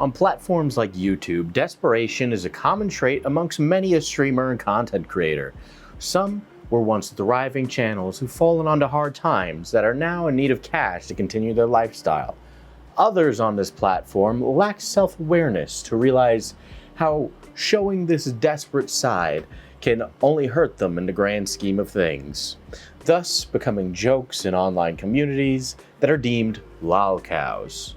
On platforms like YouTube, desperation is a common trait amongst many a streamer and content creator. Some were once thriving channels who've fallen onto hard times that are now in need of cash to continue their lifestyle. Others on this platform lack self-awareness to realize how showing this desperate side can only hurt them in the grand scheme of things, thus becoming jokes in online communities that are deemed LOLCOWs.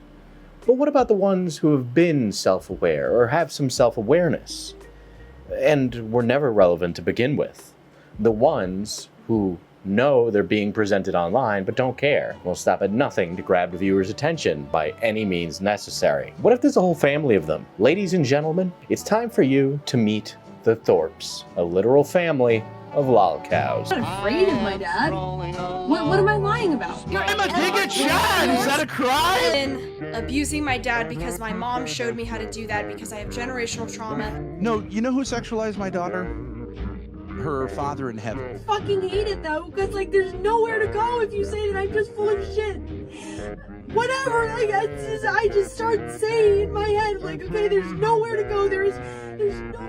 But what about the ones who have been self-aware or have some self-awareness and were never relevant to begin with? The ones who know they're being presented online but don't care, will stop at nothing to grab the viewer's attention by any means necessary. What if there's a whole family of them? Ladies and gentlemen, it's time for you to meet the Thorps, a literal family of LOLCOWs. I'm not afraid of my dad. What am I lying about? I'm a bigot Chad! Is that a crime? Been abusing my dad because my mom showed me how to do that because I have generational trauma. No, you know who sexualized my daughter? Her father in heaven. I fucking hate it though, because like there's nowhere to go if you say that I'm just full of shit. Whatever, like I just start saying in my head, like, okay, there's nowhere to go, there's no...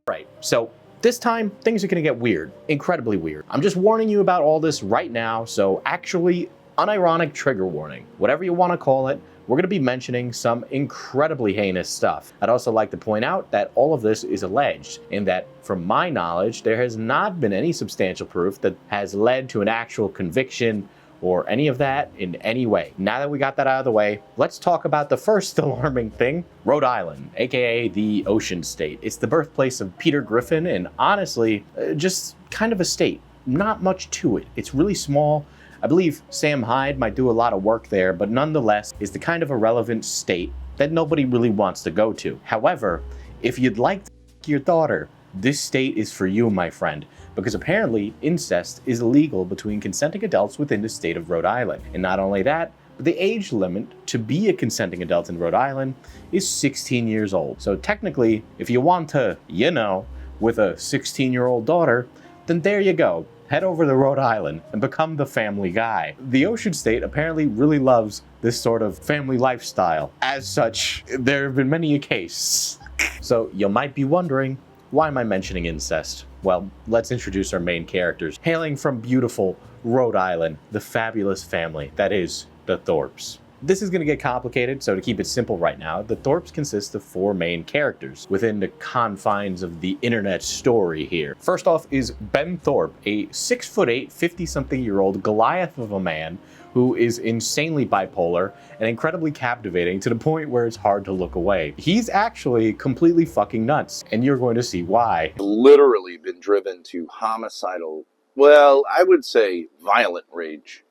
Right, so this time, things are gonna get weird, incredibly weird. I'm just warning you about all this right now, so actually, unironic trigger warning. Whatever you wanna call it, we're gonna be mentioning some incredibly heinous stuff. I'd also like to point out that all of this is alleged, and that, from my knowledge, there has not been any substantial proof that has led to an actual conviction or any of that in any way. Now that we got that out of the way, let's talk about the first alarming thing, Rhode Island, aka the Ocean State. It's the birthplace of Peter Griffin, and honestly, just kind of a state. Not much to it. It's really small. I believe Sam Hyde might do a lot of work there, but nonetheless, is the kind of irrelevant state that nobody really wants to go to. However, if you'd like to your daughter, this state is for you, my friend, because apparently incest is illegal between consenting adults within the state of Rhode Island. And not only that, but the age limit to be a consenting adult in Rhode Island is 16 years old. So technically, if you want to, you know, with a 16-year-old daughter, then there you go. Head over to Rhode Island and become the family guy. The Ocean State apparently really loves this sort of family lifestyle. As such, there have been many a case. So you might be wondering, why am I mentioning incest? Well, let's introduce our main characters. Hailing from beautiful Rhode Island, the fabulous family that is the Thorps. This is going to get complicated, so to keep it simple right now, the Thorps consist of 4 main characters within the confines of the internet story here. First off is Ben Thorp, a 6'8", 50-something-year-old Goliath of a man who is insanely bipolar and incredibly captivating to the point where it's hard to look away. He's actually completely fucking nuts, and you're going to see why. Literally been driven to homicidal, well, I would say violent rage.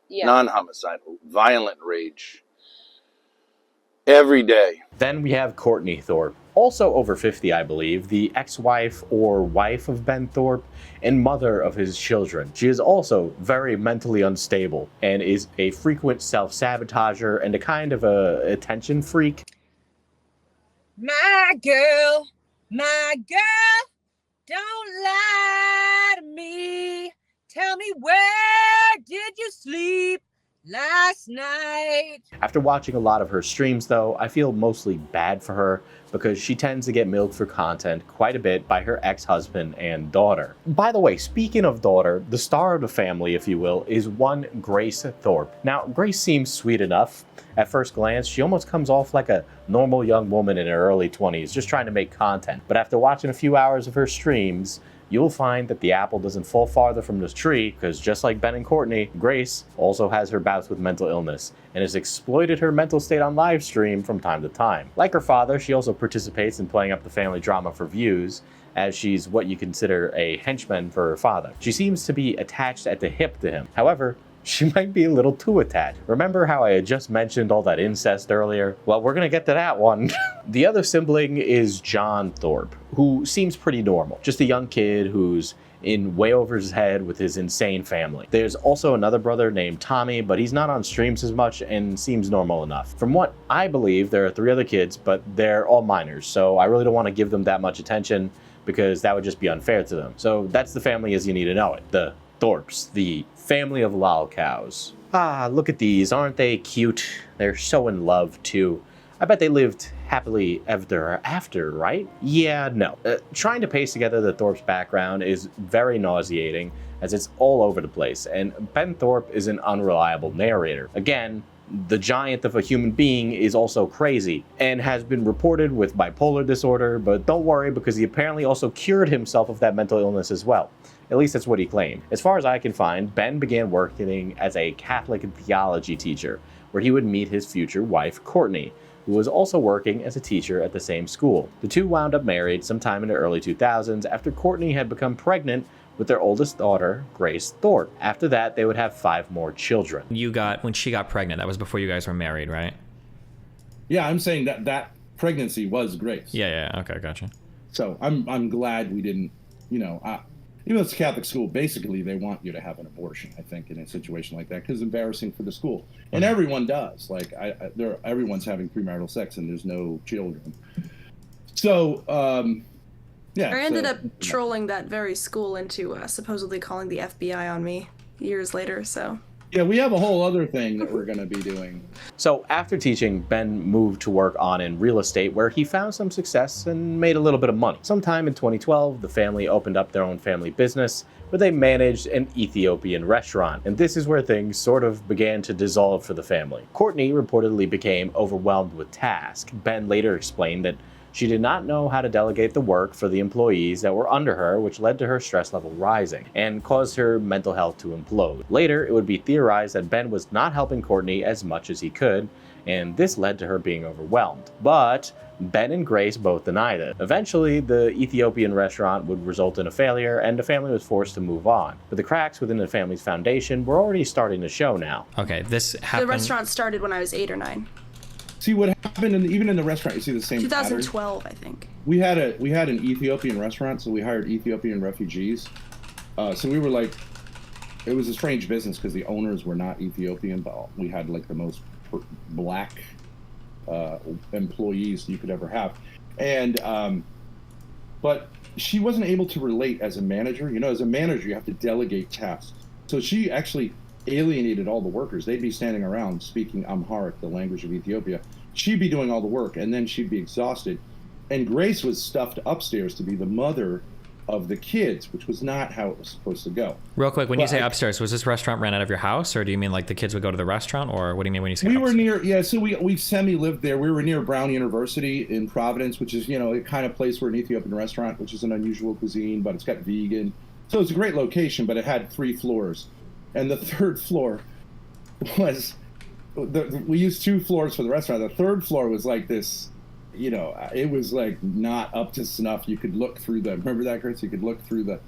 Yeah. Non-homicidal, violent rage every day. Then we have Courtney Thorp, also over 50, I believe, the ex-wife or wife of Ben Thorp and mother of his children. She is also very mentally unstable and is a frequent self-sabotager and a kind of a attention freak. My girl, don't lie to me. Tell me, where did you sleep last night? After watching a lot of her streams though, I feel mostly bad for her because she tends to get milked for content quite a bit by her ex-husband and daughter. By the way, speaking of daughter, the star of the family, if you will, is one Grace Thorp. Now, Grace seems sweet enough. At first glance, she almost comes off like a normal young woman in her early 20s, just trying to make content. But after watching a few hours of her streams, you'll find that the apple doesn't fall farther from this tree, because just like Ben and Courtney, Grace also has her bouts with mental illness and has exploited her mental state on live stream from time to time. Like her father, she also participates in playing up the family drama for views, as she's what you consider a henchman for her father. She seems to be attached at the hip to him. However, she might be a little too attached. Remember how I had just mentioned all that incest earlier? Well, we're gonna get to that one. The other sibling is John Thorp, who seems pretty normal. Just a young kid who's in way over his head with his insane family. There's also another brother named Tommy, but he's not on streams as much and seems normal enough. From what I believe, there are 3 other kids, but they're all minors, so I really don't want to give them that much attention because that would just be unfair to them. So that's the family as you need to know it. The Thorps, the family of LOLCOWs. Ah, look at these. Aren't they cute? They're so in love, too. I bet they lived happily ever after, right? Yeah, no. Trying to paste together the Thorp's background is very nauseating, as it's all over the place, and Ben Thorp is an unreliable narrator. Again, the giant of a human being is also crazy, and has been reported with bipolar disorder, but don't worry because he apparently also cured himself of that mental illness as well. At least that's what he claimed. As far as I can find, Ben began working as a Catholic theology teacher, where he would meet his future wife, Courtney, who was also working as a teacher at the same school. The two wound up married sometime in the early 2000s after Courtney had become pregnant with their oldest daughter, Grace Thorp. After that, they would have 5 more children. When she got pregnant, that was before you guys were married, right? Yeah, I'm saying that pregnancy was Grace. Yeah, okay, gotcha. So I'm glad we didn't, even though it's a Catholic school, basically they want you to have an abortion, I think, in a situation like that, because it's embarrassing for the school. And everyone does. Like, everyone's having premarital sex and there's no children. So, yeah. I ended up trolling that very school into supposedly calling the FBI on me years later, so... Yeah, we have a whole other thing that we're going to be doing. So after teaching, Ben moved to work in real estate, where he found some success and made a little bit of money. Sometime in 2012, the family opened up their own family business, where they managed an Ethiopian restaurant. And this is where things sort of began to dissolve for the family. Courtney reportedly became overwhelmed with tasks. Ben later explained that she did not know how to delegate the work for the employees that were under her, which led to her stress level rising and caused her mental health to implode. Later, it would be theorized that Ben was not helping Courtney as much as he could, and this led to her being overwhelmed. But Ben and Grace both denied it. Eventually, the Ethiopian restaurant would result in a failure, and the family was forced to move on. But the cracks within the family's foundation were already starting to show now. Okay, this happened... The restaurant started when I was 8 or 9. See what happened, even in the restaurant, you see the same 2012, pattern? I think. We had an Ethiopian restaurant, so we hired Ethiopian refugees. So we were like, it was a strange business because the owners were not Ethiopian, but we had like the most black employees you could ever have. And but she wasn't able to relate as a manager. As a manager, you have to delegate tasks. So she actually alienated all the workers. They'd be standing around speaking Amharic, the language of Ethiopia. She'd be doing all the work, and then she'd be exhausted. And Grace was stuffed upstairs to be the mother of the kids, which was not how it was supposed to go. Real quick, when you say upstairs, was this restaurant ran out of your house, or do you mean like the kids would go to the restaurant, or what do you mean when you say we upstairs? were near, so we semi-lived there. We were near Brown University in Providence, which is, a kind of place where an Ethiopian restaurant, which is an unusual cuisine, but it's got vegan. So it's a great location, but it had 3 floors. And the 3rd floor was, we used 2 floors for the restaurant. The 3rd floor was like this, it was like not up to snuff. You could look through remember that, Chris? You could look through the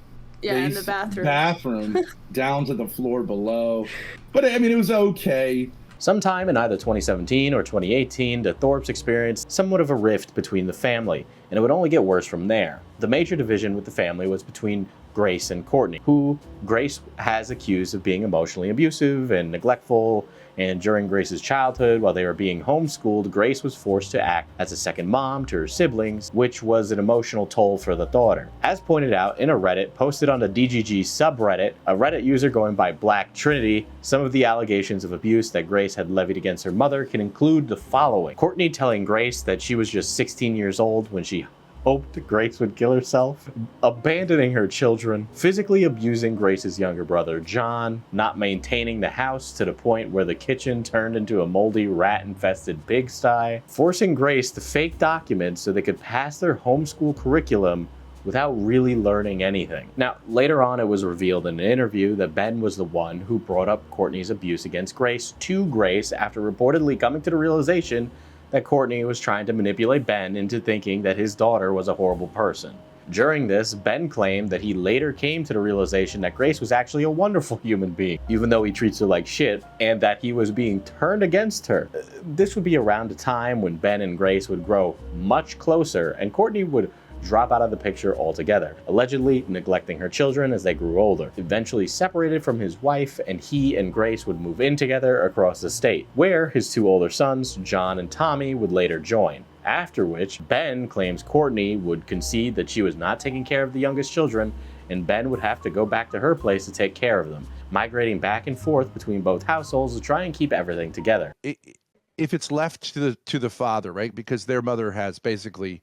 in the bathroom down to the floor below. But I mean, it was okay. Sometime in either 2017 or 2018, the Thorps experienced somewhat of a rift between the family, and it would only get worse from there. The major division with the family was between Grace and Courtney, who Grace has accused of being emotionally abusive and neglectful, and during Grace's childhood, while they were being homeschooled, Grace was forced to act as a second mom to her siblings, which was an emotional toll for the daughter. As pointed out in a Reddit posted on the DGG subreddit, a Reddit user going by Black Trinity, some of the allegations of abuse that Grace had levied against her mother can include the following. Courtney telling Grace that she was just 16 years old when she hoped Grace would kill herself, abandoning her children, physically abusing Grace's younger brother John, not maintaining the house to the point where the kitchen turned into a moldy rat-infested pigsty, forcing Grace to fake documents so they could pass their homeschool curriculum without really learning anything. Now, later on it was revealed in an interview that Ben was the one who brought up Courtney's abuse against Grace to Grace after reportedly coming to the realization that Courtney was trying to manipulate Ben into thinking that his daughter was a horrible person. During this, Ben claimed that he later came to the realization that Grace was actually a wonderful human being, even though he treats her like shit, and that he was being turned against her. This would be around a time when Ben and Grace would grow much closer, and Courtney would drop out of the picture altogether, allegedly neglecting her children as they grew older. Eventually separated from his wife, and he and Grace would move in together across the state, where his 2 older sons, John and Tommy, would later join. After which, Ben claims Courtney would concede that she was not taking care of the youngest children and Ben would have to go back to her place to take care of them, migrating back and forth between both households to try and keep everything together. If it's left to the father, right, because their mother has basically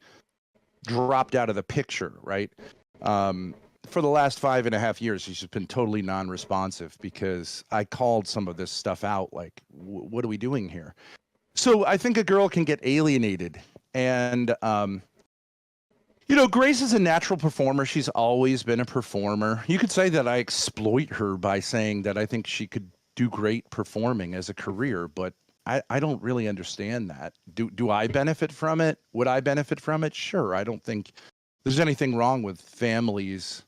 dropped out of the picture, right? For the last 5.5 years, she's just been totally non-responsive because I called some of this stuff out, like, what are we doing here? So I think a girl can get alienated. And, you know, Grace is a natural performer. She's always been a performer. You could say that I exploit her by saying that I think she could do great performing as a career, but I don't really understand that. Do I benefit from it? Would I benefit from it? Sure. I don't think there's anything wrong with families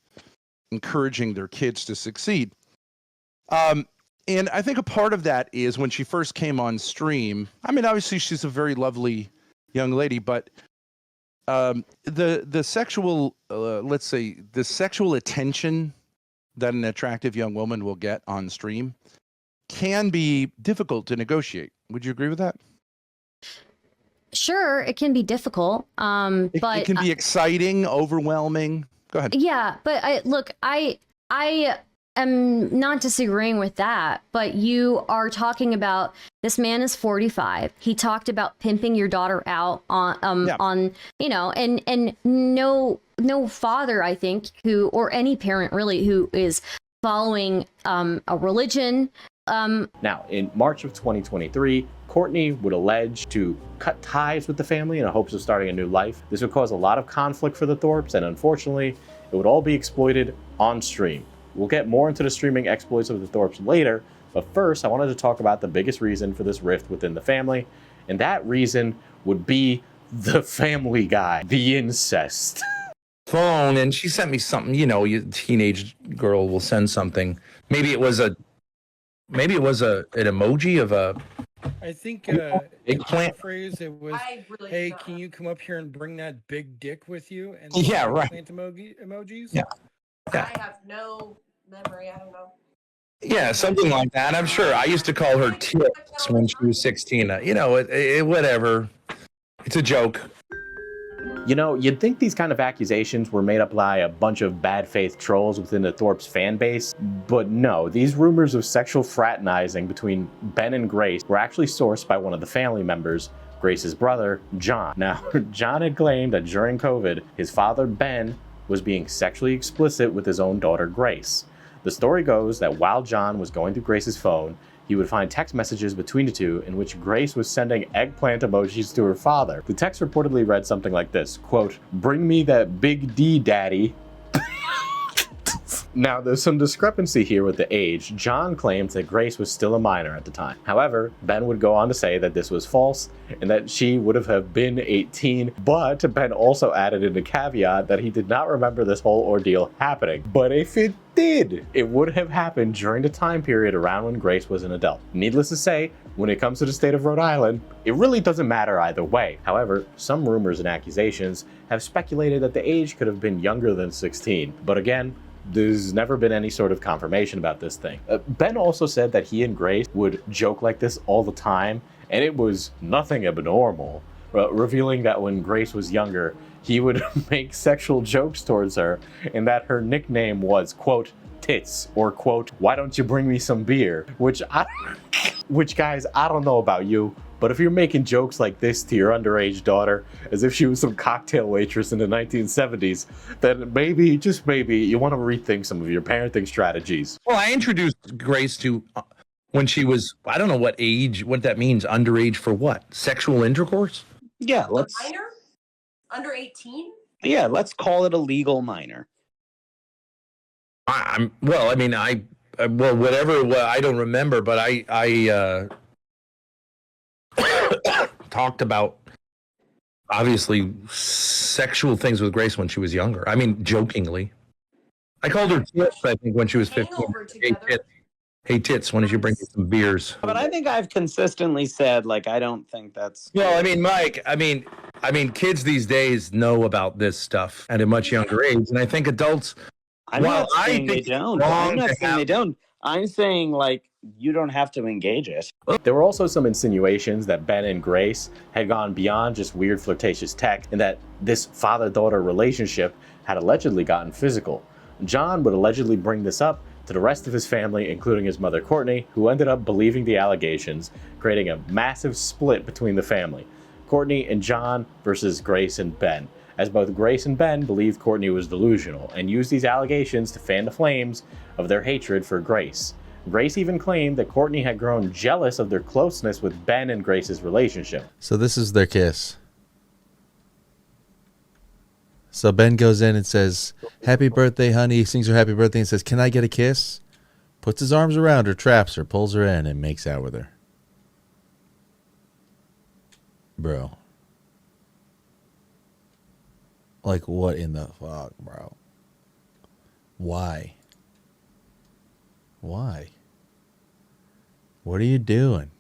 encouraging their kids to succeed. And I think a part of that is when she first came on stream, I mean, obviously she's a very lovely young lady, but the sexual, let's say, the sexual attention that an attractive young woman will get on stream can be difficult to negotiate. Would you agree with that? Sure, it can be difficult, but it can be exciting, overwhelming. Go ahead. Yeah, but I am not disagreeing with that, but you are talking about this man is 45. He talked about pimping your daughter out on you know, and no father, I think, who, or any parent really, who is following a religion. Now, in March of 2023, Courtney would allege to cut ties with the family in hopes of starting a new life. This would cause a lot of conflict for the Thorps, and unfortunately, it would all be exploited on stream. We'll get more into the streaming exploits of the Thorps later, but first I wanted to talk about the biggest reason for this rift within the family, and that reason would be the family guy, the incest. Phone, and she sent me something, you know, your teenage girl will send something. Maybe it was an emoji of a, I think eggplant phrase it was, really hey, can you come up here and bring that big dick with you? And yeah, right. Emojis. Yeah. I have no memory. I don't know. Yeah, something like that. I'm sure I used to call her tits when she was 16. You know, whatever. It's a joke. You know, you'd think these kind of accusations were made up by a bunch of bad faith trolls within the Thorps fan base, but no, these rumors of sexual fraternizing between Ben and Grace were actually sourced by one of the family members, Grace's brother, John. Now, John had claimed that during COVID, his father, Ben, was being sexually explicit with his own daughter, Grace. The story goes that while John was going through Grace's phone, he would find text messages between the two in which Grace was sending eggplant emojis to her father. The text reportedly read something like this, quote, "Bring me that big D, daddy." Now, there's some discrepancy here with the age. John claims that Grace was still a minor at the time. However, Ben would go on to say that this was false and that she would have been 18, but Ben also added in a caveat that he did not remember this whole ordeal happening. But if it did, it would have happened during the time period around when Grace was an adult. Needless to say, when it comes to the state of Rhode Island, it really doesn't matter either way. However, some rumors and accusations have speculated that the age could have been younger than 16. But again, there's never been any sort of confirmation about this thing. Ben also said that he and Grace would joke like this all the time, and it was nothing abnormal, revealing that when Grace was younger, he would make sexual jokes towards her, and that her nickname was, quote, tits, or quote, why don't you bring me some beer? Which guys, I don't know about you, but if you're making jokes like this to your underage daughter, as if she was some cocktail waitress in the 1970s, then maybe, just maybe, you want to rethink some of your parenting strategies. Well, I introduced Grace to when she was, I don't know what age, what that means, underage for what? Sexual intercourse? Yeah, let's. Minor? Under 18? Yeah, let's call it a legal minor. Well, whatever. Well, I don't remember, but I talked about obviously sexual things with Grace when she was younger. I mean, jokingly. I called her tits, I think, when she was 15. Hey, tits, when did you bring me some beers? But I think I've consistently said, like, I don't think that's... Well, I mean, Mike, I mean, kids these days know about this stuff at a much younger age, and I think adults... I'm not saying they don't. I'm not saying they don't. I'm saying, like, you don't have to engage it. There were also some insinuations that Ben and Grace had gone beyond just weird flirtatious text, and that this father-daughter relationship had allegedly gotten physical. John would allegedly bring this up to the rest of his family, including his mother Courtney, who ended up believing the allegations, creating a massive split between the family. Courtney and John versus Grace and Ben, as both Grace and Ben believed Courtney was delusional and used these allegations to fan the flames of their hatred for Grace. Grace even claimed that Courtney had grown jealous of their closeness with Ben and Grace's relationship. So this is their kiss. So Ben goes in and says, "Happy birthday, honey." He sings her happy birthday and says, "Can I get a kiss?" Puts his arms around her, traps her, pulls her in, and makes out with her. Bro. Like, what in the fuck, bro? Why? Why? What are you doing?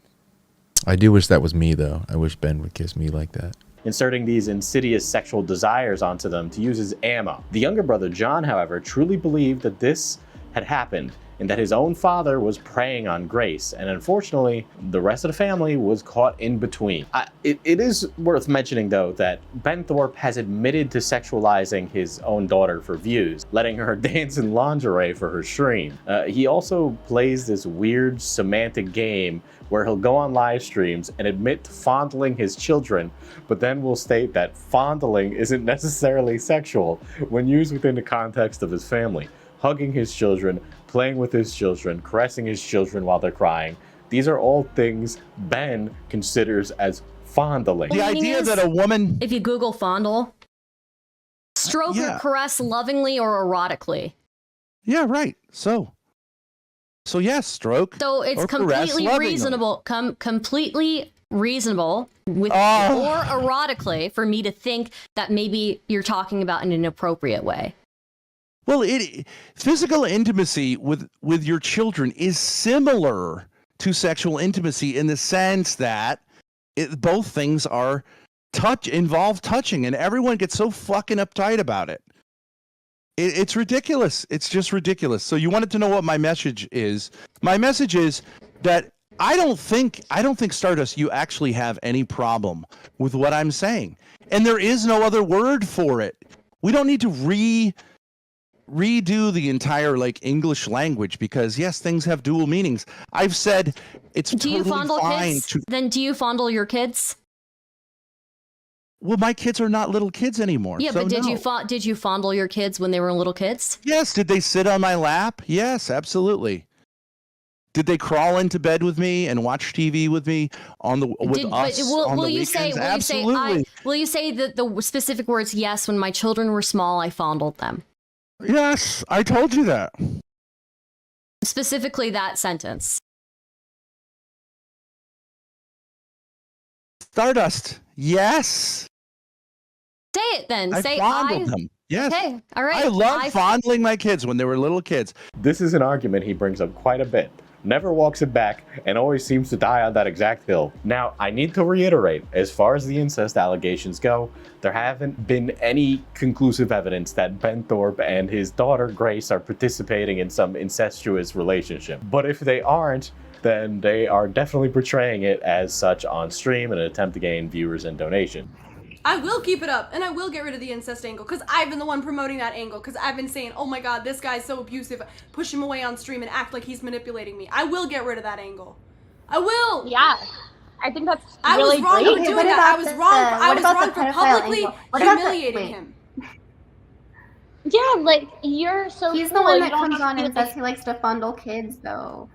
I do wish that was me, though. I wish Ben would kiss me like that. Inserting these insidious sexual desires onto them to use as ammo. The younger brother, John, however, truly believed that this had happened and that his own father was preying on Grace, and unfortunately, the rest of the family was caught in between. It is worth mentioning, though, that Ben Thorp has admitted to sexualizing his own daughter for views, letting her dance in lingerie for her stream. He also plays this weird semantic game where he'll go on live streams and admit to fondling his children, but then will state that fondling isn't necessarily sexual when used within the context of his family. Hugging his children, playing with his children, caressing his children while they're crying. These are all things Ben considers as fondling. The idea that a woman... If you Google fondle, stroke or caress lovingly or erotically. Yeah, right. So yes, stroke. So it's or completely reasonable, completely reasonable with or erotically for me to think that maybe you're talking about in an appropriate way. Well, physical intimacy with your children is similar to sexual intimacy in the sense that both things are involve touching, and everyone gets so fucking uptight about it. It's ridiculous. It's just ridiculous. So you wanted to know what my message is. My message is that I don't think Stardust, you actually have any problem with what I'm saying, and there is no other word for it. We don't need to redo the entire English language because yes, things have dual meanings. I've said it's totally fine. Then do you fondle your kids? Well, my kids are not little kids anymore. Yeah, so but did you fondle your kids when they were little kids? Yes. Did they sit on my lap? Yes, absolutely. Did they crawl into bed with me and watch TV with me Will you say that the specific words? Yes, when my children were small, I fondled them. Yes, I told you that. Specifically that sentence. Stardust, yes. Say it then. I fondled them. Yes. Okay, all right. I love fondling my kids when they were little kids. This is an argument he brings up quite a bit. Never walks it back, and always seems to die on that exact hill. Now, I need to reiterate, as far as the incest allegations go, there haven't been any conclusive evidence that Ben Thorp and his daughter Grace are participating in some incestuous relationship. But if they aren't, then they are definitely portraying it as such on stream in an attempt to gain viewers and donations. I will keep it up, and I will get rid of the incest angle, because I've been the one promoting that angle, because I've been saying, oh my god, this guy's so abusive, push him away on stream and act like he's manipulating me. I will get rid of that angle. I will! Yeah. I think that's I really was wrong great. for doing that. I was wrong for publicly humiliating him. Yeah, you're so He's cool. the one You that don't comes have on to and be says he likes to fondle kids, though.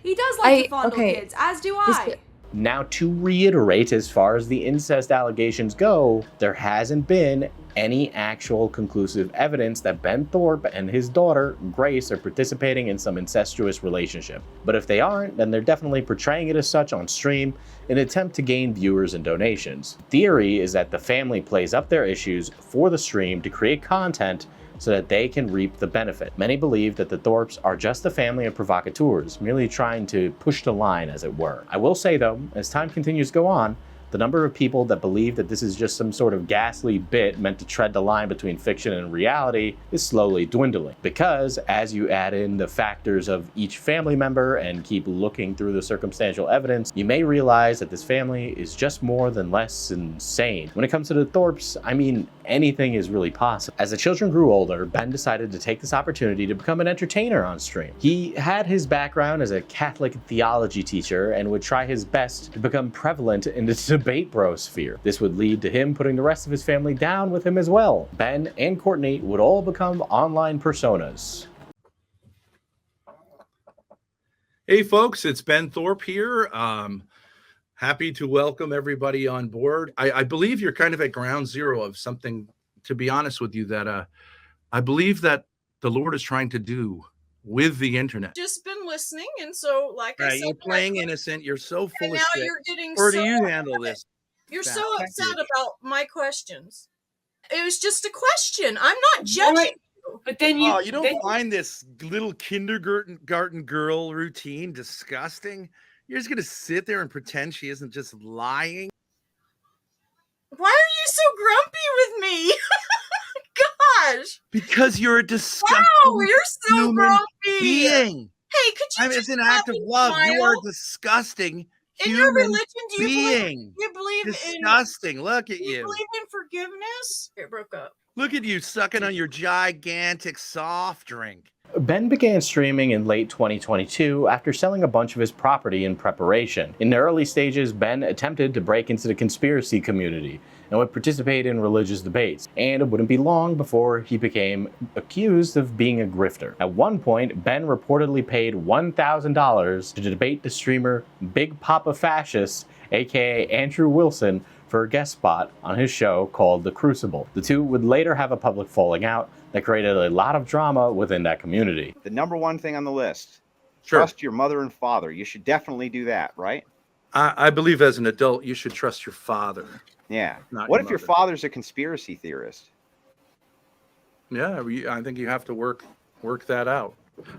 He does like to fondle kids, as do I. Now, to reiterate, as far as the incest allegations go, there hasn't been any actual conclusive evidence that Ben Thorp and his daughter, Grace, are participating in some incestuous relationship. But if they aren't, then they're definitely portraying it as such on stream in an attempt to gain viewers and donations. Theory is that the family plays up their issues for the stream to create content so that they can reap the benefit. Many believe that the Thorps are just a family of provocateurs, merely trying to push the line, as it were. I will say, though, as time continues to go on, the number of people that believe that this is just some sort of ghastly bit meant to tread the line between fiction and reality is slowly dwindling. Because as you add in the factors of each family member and keep looking through the circumstantial evidence, you may realize that this family is just more than less insane. When it comes to the Thorps, I mean, anything is really possible. As the children grew older, Ben decided to take this opportunity to become an entertainer on stream. He had his background as a Catholic theology teacher and would try his best to become prevalent in the debate bro sphere. This would lead to him putting the rest of his family down with him as well. Ben and Courtney would all become online personas. Hey folks, it's Ben Thorp here. Happy to welcome everybody on board. I believe you're kind of at ground zero of something, to be honest with you, that I believe that the Lord is trying to do with the internet. Just been listening, and so like I said, you're playing innocent. You're so full and of now shit. you're getting Or so do you handle this? You're so upset about my questions. It was just a question. I'm not judging you. But then you don't find this little kindergarten girl routine disgusting? You're just gonna sit there and pretend she isn't just lying? Why are you so grumpy with me? Gosh. Because you're a disgusting Wow, you're so human grumpy. being. Hey, could you It's an act of love. You are disgusting. In your human religion, do you being. believe Disgusting. Look at do you you. believe in forgiveness? It broke up. Look at you sucking on your gigantic soft drink. Ben began streaming in late 2022 after selling a bunch of his property in preparation. In the early stages, Ben attempted to break into the conspiracy community and would participate in religious debates, and it wouldn't be long before he became accused of being a grifter. At one point, Ben reportedly paid $1,000 to debate the streamer Big Papa Fascist, aka Andrew Wilson, for a guest spot on his show called The Crucible. The two would later have a public falling out that created a lot of drama within that community. The number one thing on the list, trust your mother and father. You should definitely do that, right? I believe as an adult, you should trust your father. Yeah. Not What your if your mother. father's a conspiracy theorist? Yeah, I think you have to work that out.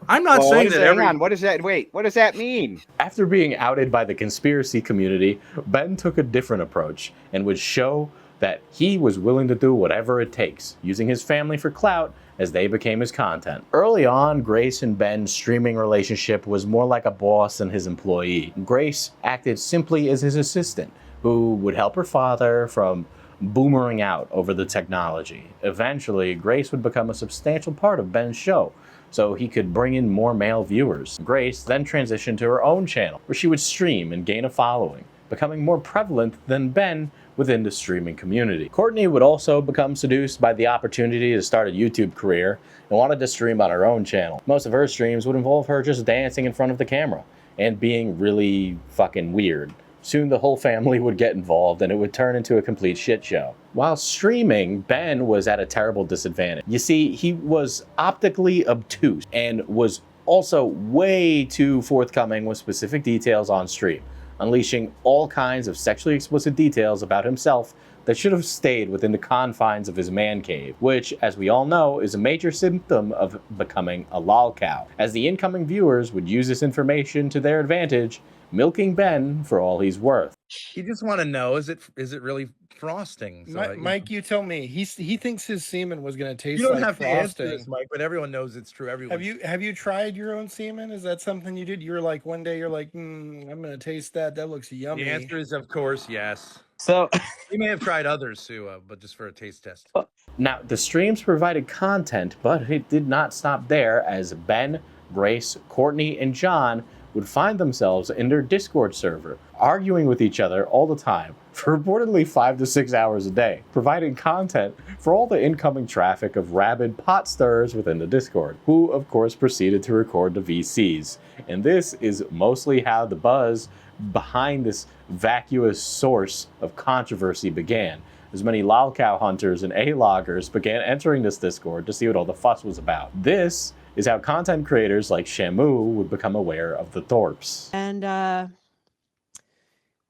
I'm not Well, saying what is that hang on, what does that wait? What does that mean? After being outed by the conspiracy community, Ben took a different approach and would show that he was willing to do whatever it takes, using his family for clout as they became his content. Early on, Grace and Ben's streaming relationship was more like a boss and his employee. Grace acted simply as his assistant, who would help her father from boomering out over the technology. Eventually, Grace would become a substantial part of Ben's show, so he could bring in more male viewers. Grace then transitioned to her own channel, where she would stream and gain a following, becoming more prevalent than Ben within the streaming community. Courtney would also become seduced by the opportunity to start a YouTube career and wanted to stream on her own channel. Most of her streams would involve her just dancing in front of the camera and being really fucking weird. Soon the whole family would get involved and it would turn into a complete shit show. While streaming, Ben was at a terrible disadvantage. You see, he was optically obtuse and was also way too forthcoming with specific details on stream, unleashing all kinds of sexually explicit details about himself that should have stayed within the confines of his man cave, which, as we all know, is a major symptom of becoming a LOLCOW, as the incoming viewers would use this information to their advantage, milking Ben for all he's worth. You just want to know, is it really frosting? So, Mike, you tell me. He thinks his semen was going to taste you don't like have frosting. to answer this, Mike, but everyone knows it's true. Everyone. Have you tried your own semen? Is that something you did? You were like, one day you're like, I'm going to taste that. That looks yummy. The answer is, of course, yes. So you may have tried others too, but just for a taste test. Now, the streams provided content, but it did not stop there, as Ben, Grace, Courtney, and John would find themselves in their Discord server, arguing with each other all the time for reportedly 5 to 6 hours a day, providing content for all the incoming traffic of rabid pot stirrers within the Discord, who of course proceeded to record the VCs. And this is mostly how the buzz behind this vacuous source of controversy began, as many LOLCOW hunters and A-loggers began entering this Discord to see what all the fuss was about. This is how content creators like Shamu would become aware of the Thorps. And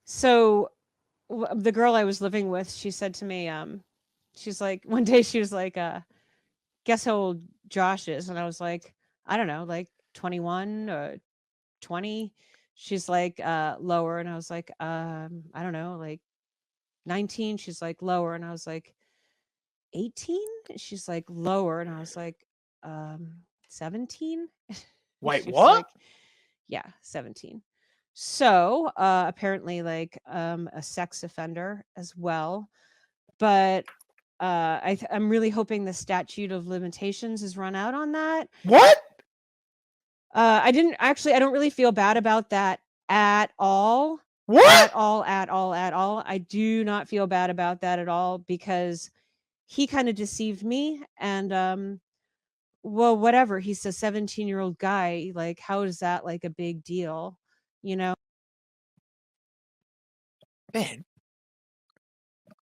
so the girl I was living with, she said to me, she's like, one day she was like, guess how old Josh is? And I was like, I don't know, like 21 or 20. She's like, lower. And I was like, I don't know, like 19. She's like, lower. And I was like, 18? She's like, lower. And I was like, 17? Wait, She was what? like, yeah, 17. So apparently like a sex offender as well. But I'm really hoping the statute of limitations is run out on that. What? I don't really feel bad about that at all. What? At all. I do not feel bad about that at all because he kind of deceived me. And well, whatever. He's a 17-year-old guy. Like, how is that like a big deal? You know? Man,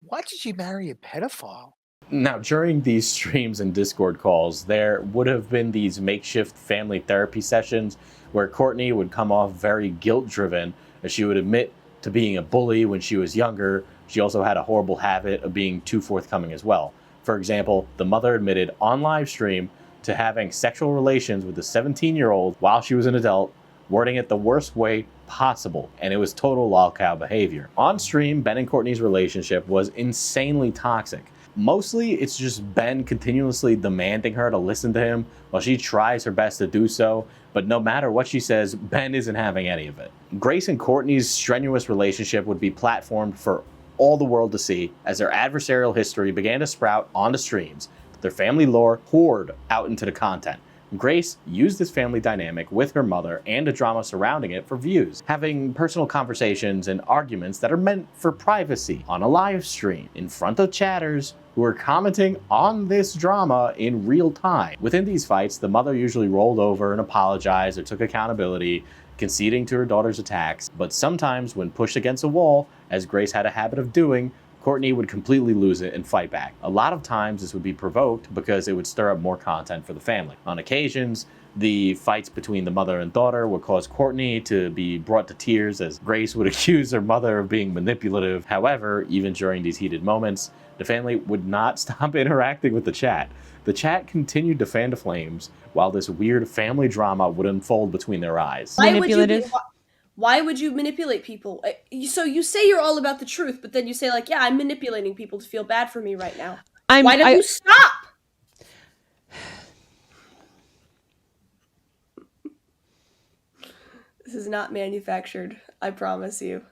why did you marry a pedophile? Now, during these streams and Discord calls, there would have been these makeshift family therapy sessions where Courtney would come off very guilt-driven, as she would admit to being a bully when she was younger. She also had a horrible habit of being too forthcoming as well. For example, the mother admitted on live stream to having sexual relations with a 17-year-old while she was an adult, wording it the worst way possible, and it was total LOLCOW behavior. On stream, Ben and Courtney's relationship was insanely toxic. Mostly, it's just Ben continuously demanding her to listen to him while she tries her best to do so, but no matter what she says, Ben isn't having any of it. Grace and Courtney's strenuous relationship would be platformed for all the world to see as their adversarial history began to sprout onto streams, their family lore poured out into the content. Grace used this family dynamic with her mother and the drama surrounding it for views, having personal conversations and arguments that are meant for privacy on a live stream in front of chatters who are commenting on this drama in real time. Within these fights, the mother usually rolled over and apologized or took accountability, conceding to her daughter's attacks, but sometimes when pushed against a wall, as Grace had a habit of doing, Courtney would completely lose it and fight back. A lot of times this would be provoked because it would stir up more content for the family. On occasions, the fights between the mother and daughter would cause Courtney to be brought to tears as Grace would accuse her mother of being manipulative. However, even during these heated moments, the family would not stop interacting with the chat. The chat continued to fan the flames while this weird family drama would unfold between their eyes. Why would you manipulate people? So you say you're all about the truth, but then you say like, yeah, I'm manipulating people to feel bad for me right now. Why don't you stop? This is not manufactured, I promise you.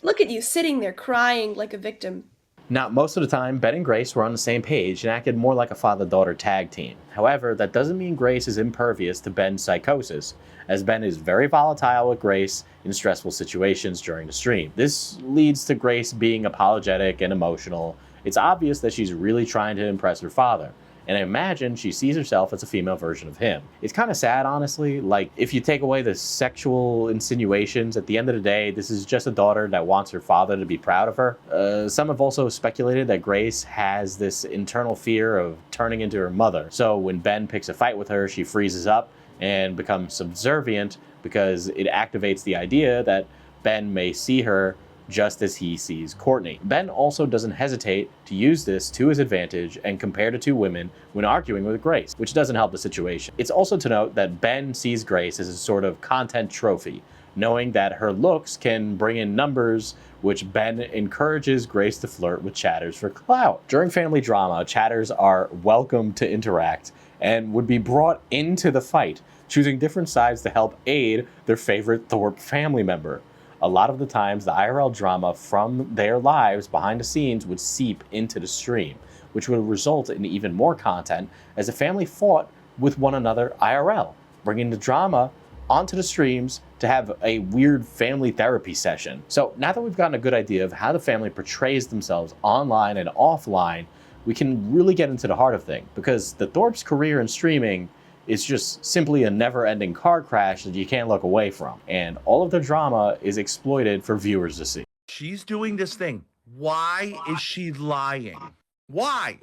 Look at you sitting there crying like a victim. Now, most of the time, Ben and Grace were on the same page and acted more like a father-daughter tag team. However, that doesn't mean Grace is impervious to Ben's psychosis, as Ben is very volatile with Grace in stressful situations during the stream. This leads to Grace being apologetic and emotional. It's obvious that she's really trying to impress her father, and I imagine she sees herself as a female version of him. It's kind of sad, honestly. Like, if you take away the sexual insinuations, at the end of the day, this is just a daughter that wants her father to be proud of her. Some have also speculated that Grace has this internal fear of turning into her mother. So when Ben picks a fight with her, she freezes up and becomes subservient because it activates the idea that Ben may see her just as he sees Courtney. Ben also doesn't hesitate to use this to his advantage and compare the two women when arguing with Grace, which doesn't help the situation. It's also to note that Ben sees Grace as a sort of content trophy, knowing that her looks can bring in numbers, which Ben encourages Grace to flirt with chatters for clout. During family drama, chatters are welcome to interact and would be brought into the fight, choosing different sides to help aid their favorite Thorp family member. A lot of the times, the IRL drama from their lives behind the scenes would seep into the stream, which would result in even more content as the family fought with one another IRL, bringing the drama onto the streams to have a weird family therapy session. So now that we've gotten a good idea of how the family portrays themselves online and offline, we can really get into the heart of things, because the Thorp's career in streaming is just simply a never-ending car crash that you can't look away from. And all of the drama is exploited for viewers to see. She's doing this thing. Why is she lying? Why?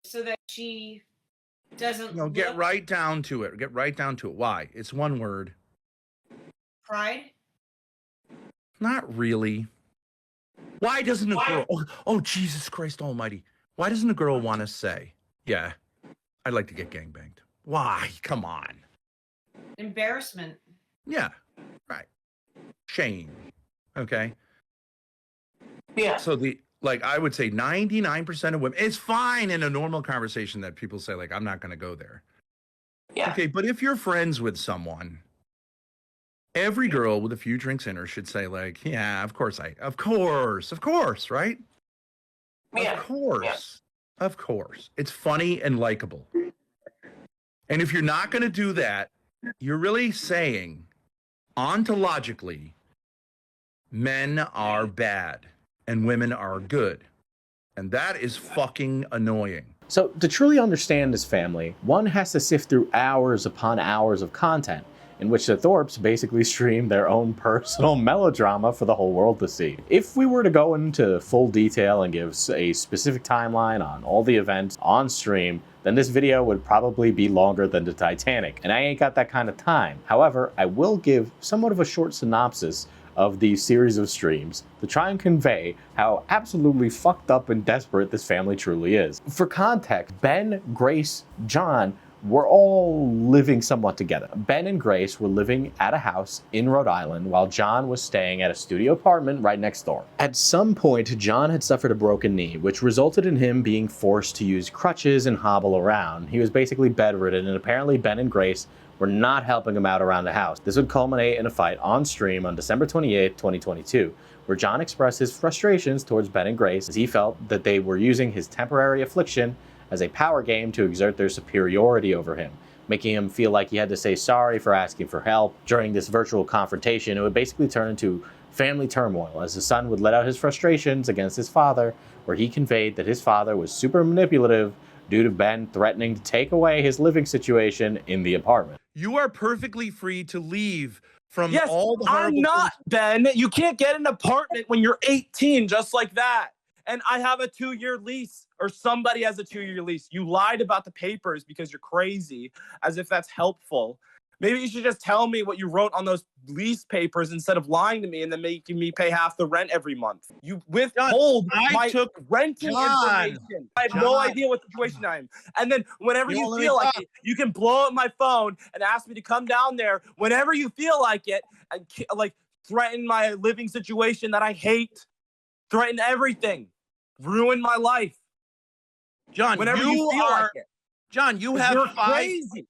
So that she doesn't No, get look right down to it. Get right down to it. Why? It's one word. pride. Not really. Why doesn't a girl... Oh, Jesus Christ almighty. Why doesn't a girl want to say, yeah, I'd like to get gangbanged? Why? Come on. Embarrassment. Yeah, right. shame. Okay. Yeah. So I would say 99% of women, it's fine in a normal conversation that people say, like, I'm not going to go there. Yeah. Okay. But if you're friends with someone, every girl with a few drinks in her should say, like, yeah, of course, right? Yeah. Of course. It's funny and likable. And if you're not going to do that, you're really saying, ontologically, men are bad and women are good. And that is fucking annoying. So to truly understand this family, one has to sift through hours upon hours of content in which the Thorps basically stream their own personal melodrama for the whole world to see. If we were to go into full detail and give a specific timeline on all the events on stream, then this video would probably be longer than the Titanic, and I ain't got that kind of time. However, I will give somewhat of a short synopsis of the series of streams to try and convey how absolutely fucked up and desperate this family truly is. For context, Ben, Grace, John were all living somewhat together. Ben and Grace were living at a house in Rhode Island while John was staying at a studio apartment right next door. At some point, John had suffered a broken knee, which resulted in him being forced to use crutches and hobble around. He was basically bedridden, and apparently Ben and Grace were not helping him out around the house. This would culminate in a fight on stream on December 28, 2022, where John expressed his frustrations towards Ben and Grace as he felt that they were using his temporary affliction as a power game to exert their superiority over him, making him feel like he had to say sorry for asking for help. During this virtual confrontation, it would basically turn into family turmoil as the son would let out his frustrations against his father, where he conveyed that his father was super manipulative due to Ben threatening to take away his living situation in the apartment. You are perfectly free to leave from Yes, all the I'm not, Ben. You can't get an apartment when you're 18 just like that. And I have a 2-year lease, or somebody has a 2-year lease. You lied about the papers because you're crazy, as if that's helpful. Maybe you should just tell me what you wrote on those lease papers instead of lying to me and then making me pay half the rent every month. You withhold my renting information. I have no idea what situation I'm in. And then whenever you feel like it, you can blow up my phone and ask me to come down there whenever you feel like it and like threaten my living situation that I hate, threaten everything, ruin my life. John, whenever you feel like it. John, you have five. Crazy.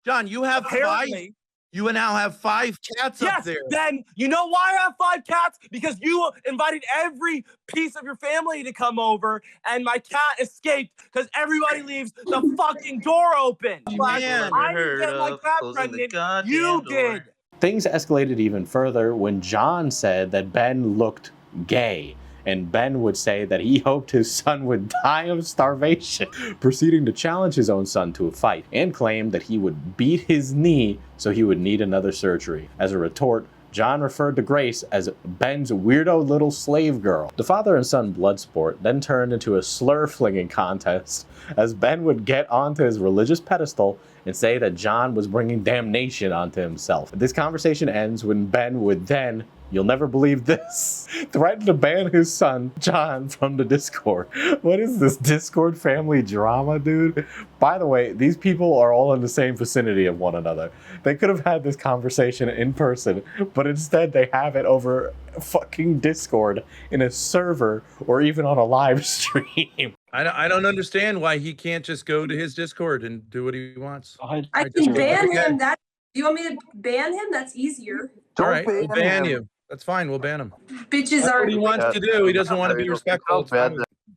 John, you have Apparently, 5. You now have 5 cats up there. Then you know why I have 5 cats? Because you invited every piece of your family to come over, and my cat escaped because everybody leaves the fucking door open. I didn't get my cat pregnant. You did. Things escalated even further when John said that Ben looked gay. And Ben would say that he hoped his son would die of starvation, proceeding to challenge his own son to a fight, and claimed that he would beat his knee so he would need another surgery. As a retort, John referred to Grace as Ben's weirdo little slave girl. The father and son blood sport then turned into a slur-flinging contest as Ben would get onto his religious pedestal and say that John was bringing damnation onto himself. This conversation ends when Ben would then, you'll never believe this, threaten to ban his son, John, from the Discord. What is this Discord family drama, dude? By the way, these people are all in the same vicinity of one another. They could have had this conversation in person, but instead they have it over fucking Discord in a server or even on a live stream. I don't understand why he can't just go to his Discord and do what he wants. I can ban him. That you want me to ban him? That's easier. All right, we'll ban you. That's fine. We'll ban him. Bitches That's are. what he wants to do. He doesn't want to be respectful.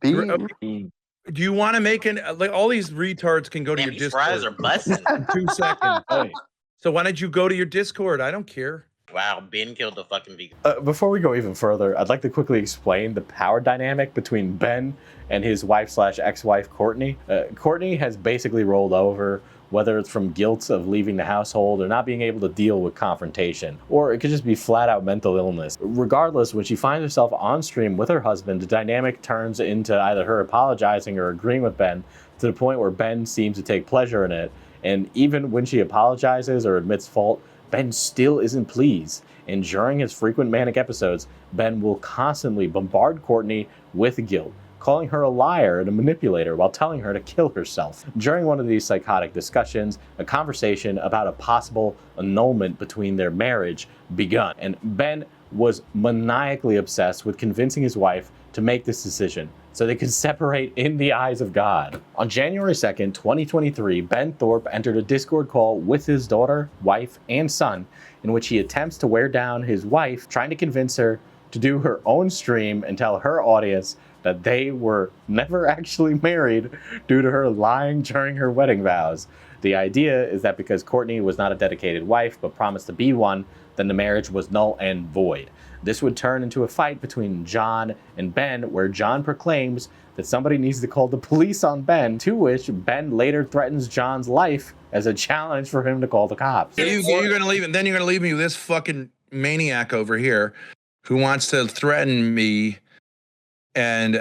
Do you want to make an like all these retards can go to your Discord? Fries are busting. 2 seconds. So why don't you go to your Discord? I don't care. Wow, Ben killed the fucking vegan. Before we go even further, I'd like to quickly explain the power dynamic between Ben and his wife/ex-wife Courtney. Courtney has basically rolled over, whether it's from guilt of leaving the household or not being able to deal with confrontation, or it could just be flat out mental illness. Regardless, when she finds herself on stream with her husband, the dynamic turns into either her apologizing or agreeing with Ben to the point where Ben seems to take pleasure in it. And even when she apologizes or admits fault, Ben still isn't pleased. And during his frequent manic episodes, Ben will constantly bombard Courtney with guilt, calling her a liar and a manipulator while telling her to kill herself. During one of these psychotic discussions, a conversation about a possible annulment between their marriage begun, and Ben was maniacally obsessed with convincing his wife to make this decision so they could separate in the eyes of God. On January 2nd, 2023, Ben Thorp entered a Discord call with his daughter, wife, and son, in which he attempts to wear down his wife, trying to convince her to do her own stream and tell her audience that they were never actually married due to her lying during her wedding vows. The idea is that because Courtney was not a dedicated wife but promised to be one, then the marriage was null and void. This would turn into a fight between John and Ben, where John proclaims that somebody needs to call the police on Ben, to which Ben later threatens John's life as a challenge for him to call the cops. You're gonna leave, and then you're gonna leave me with this fucking maniac over here who wants to threaten me and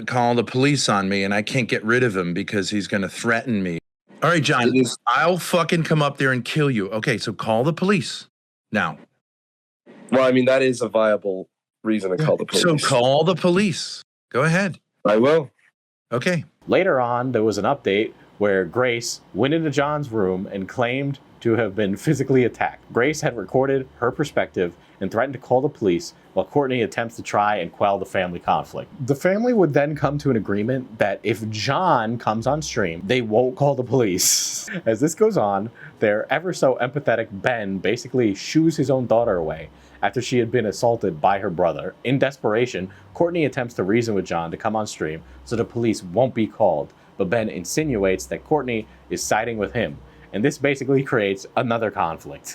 call the police on me, and I can't get rid of him because he's gonna threaten me. All right, John, I'll fucking come up there and kill you. Okay, so call the police now. Well, I mean, that is a viable reason to call the police. So call the police. Go ahead. I will. Okay. Later on, there was an update where Grace went into John's room and claimed to have been physically attacked. Grace had recorded her perspective and threatened to call the police while Courtney attempts to try and quell the family conflict. The family would then come to an agreement that if John comes on stream, they won't call the police. As this goes on, their ever so empathetic Ben basically shoos his own daughter away after she had been assaulted by her brother. In desperation, Courtney attempts to reason with John to come on stream so the police won't be called, but Ben insinuates that Courtney is siding with him, and this basically creates another conflict.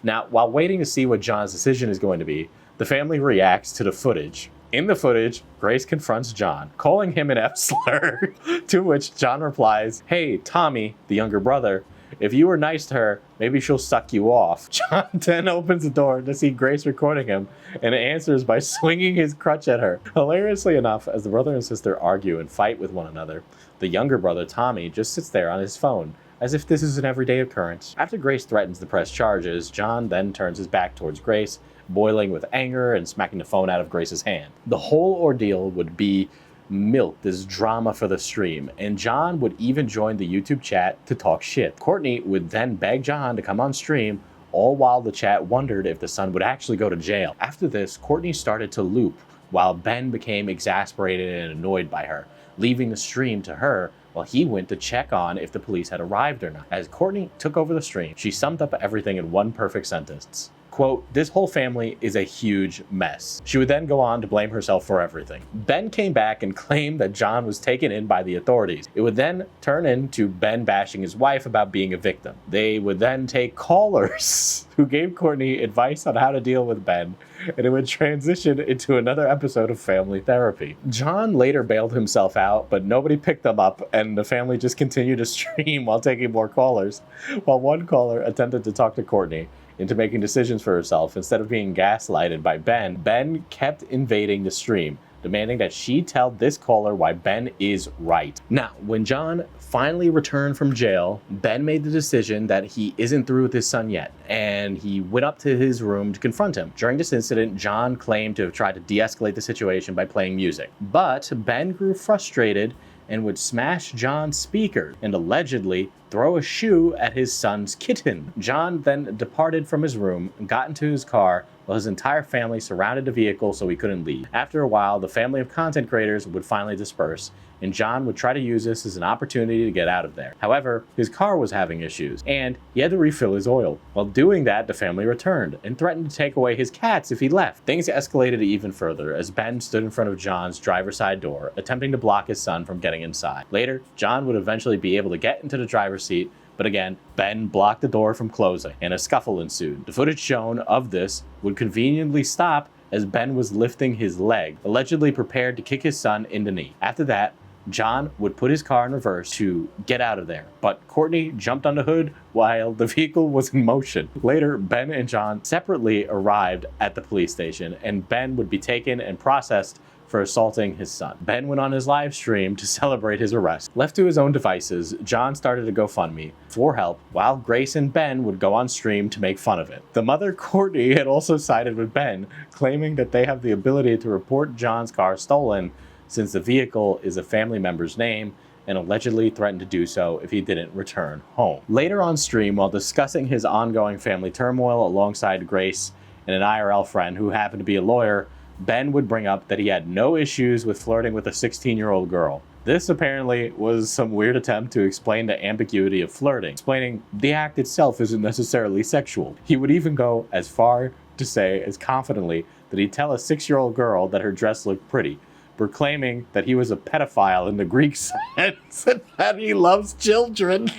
Now, while waiting to see what John's decision is going to be, the family reacts to the footage. In the footage, Grace confronts John, calling him an F-slur, to which John replies, "Hey, Tommy," the younger brother, "if you were nice to her, maybe she'll suck you off." John then opens the door to see Grace recording him and answers by swinging his crutch at her. Hilariously enough, as the brother and sister argue and fight with one another, the younger brother, Tommy, just sits there on his phone, as if this is an everyday occurrence. After Grace threatens to press charges, John then turns his back towards Grace, boiling with anger and smacking the phone out of Grace's hand. The whole ordeal would be milked as drama for the stream, and John would even join the YouTube chat to talk shit. Courtney would then beg John to come on stream, all while the chat wondered if the son would actually go to jail. After this, Courtney started to loop, while Ben became exasperated and annoyed by her, leaving the stream to her while he went to check on if the police had arrived or not. As Courtney took over the stream, she summed up everything in one perfect sentence. Quote, "This whole family is a huge mess." She would then go on to blame herself for everything. Ben came back and claimed that John was taken in by the authorities. It would then turn into Ben bashing his wife about being a victim. They would then take callers who gave Courtney advice on how to deal with Ben, and it would transition into another episode of family therapy. John later bailed himself out, but nobody picked them up, and the family just continued to stream while taking more callers, while one caller attempted to talk to Courtney into making decisions for herself instead of being gaslighted by Ben. Ben kept invading the stream, demanding that she tell this caller why Ben is right. Now, when John finally returned from jail, Ben made the decision that he isn't through with his son yet, and he went up to his room to confront him. During this incident, John claimed to have tried to de-escalate the situation by playing music, but Ben grew frustrated and would smash John's speaker and allegedly throw a shoe at his son's kitten. John then departed from his room and got into his car while his entire family surrounded the vehicle so he couldn't leave. After a while, the family of content creators would finally disperse, and John would try to use this as an opportunity to get out of there. However, his car was having issues, and he had to refill his oil. While doing that, the family returned and threatened to take away his cats if he left. Things escalated even further as Ben stood in front of John's driver's side door, attempting to block his son from getting inside. Later, John would eventually be able to get into the driver's seat, but again, Ben blocked the door from closing, and a scuffle ensued. The footage shown of this would conveniently stop as Ben was lifting his leg, allegedly prepared to kick his son in the knee. After that, John would put his car in reverse to get out of there, but Courtney jumped on the hood while the vehicle was in motion. Later, Ben and John separately arrived at the police station, and Ben would be taken and processed for assaulting his son. Ben went on his live stream to celebrate his arrest. Left to his own devices, John started a GoFundMe for help, while Grace and Ben would go on stream to make fun of it. The mother, Courtney, had also sided with Ben, claiming that they have the ability to report John's car stolen since the vehicle is a family member's name, and allegedly threatened to do so if he didn't return home. Later on stream, while discussing his ongoing family turmoil alongside Grace and an IRL friend who happened to be a lawyer, Ben would bring up that he had no issues with flirting with a 16-year-old girl. This apparently was some weird attempt to explain the ambiguity of flirting, explaining the act itself isn't necessarily sexual. He would even go as far to say as confidently that he'd tell a 6-year-old girl that her dress looked pretty, proclaiming that he was a pedophile in the Greek sense and that he loves children.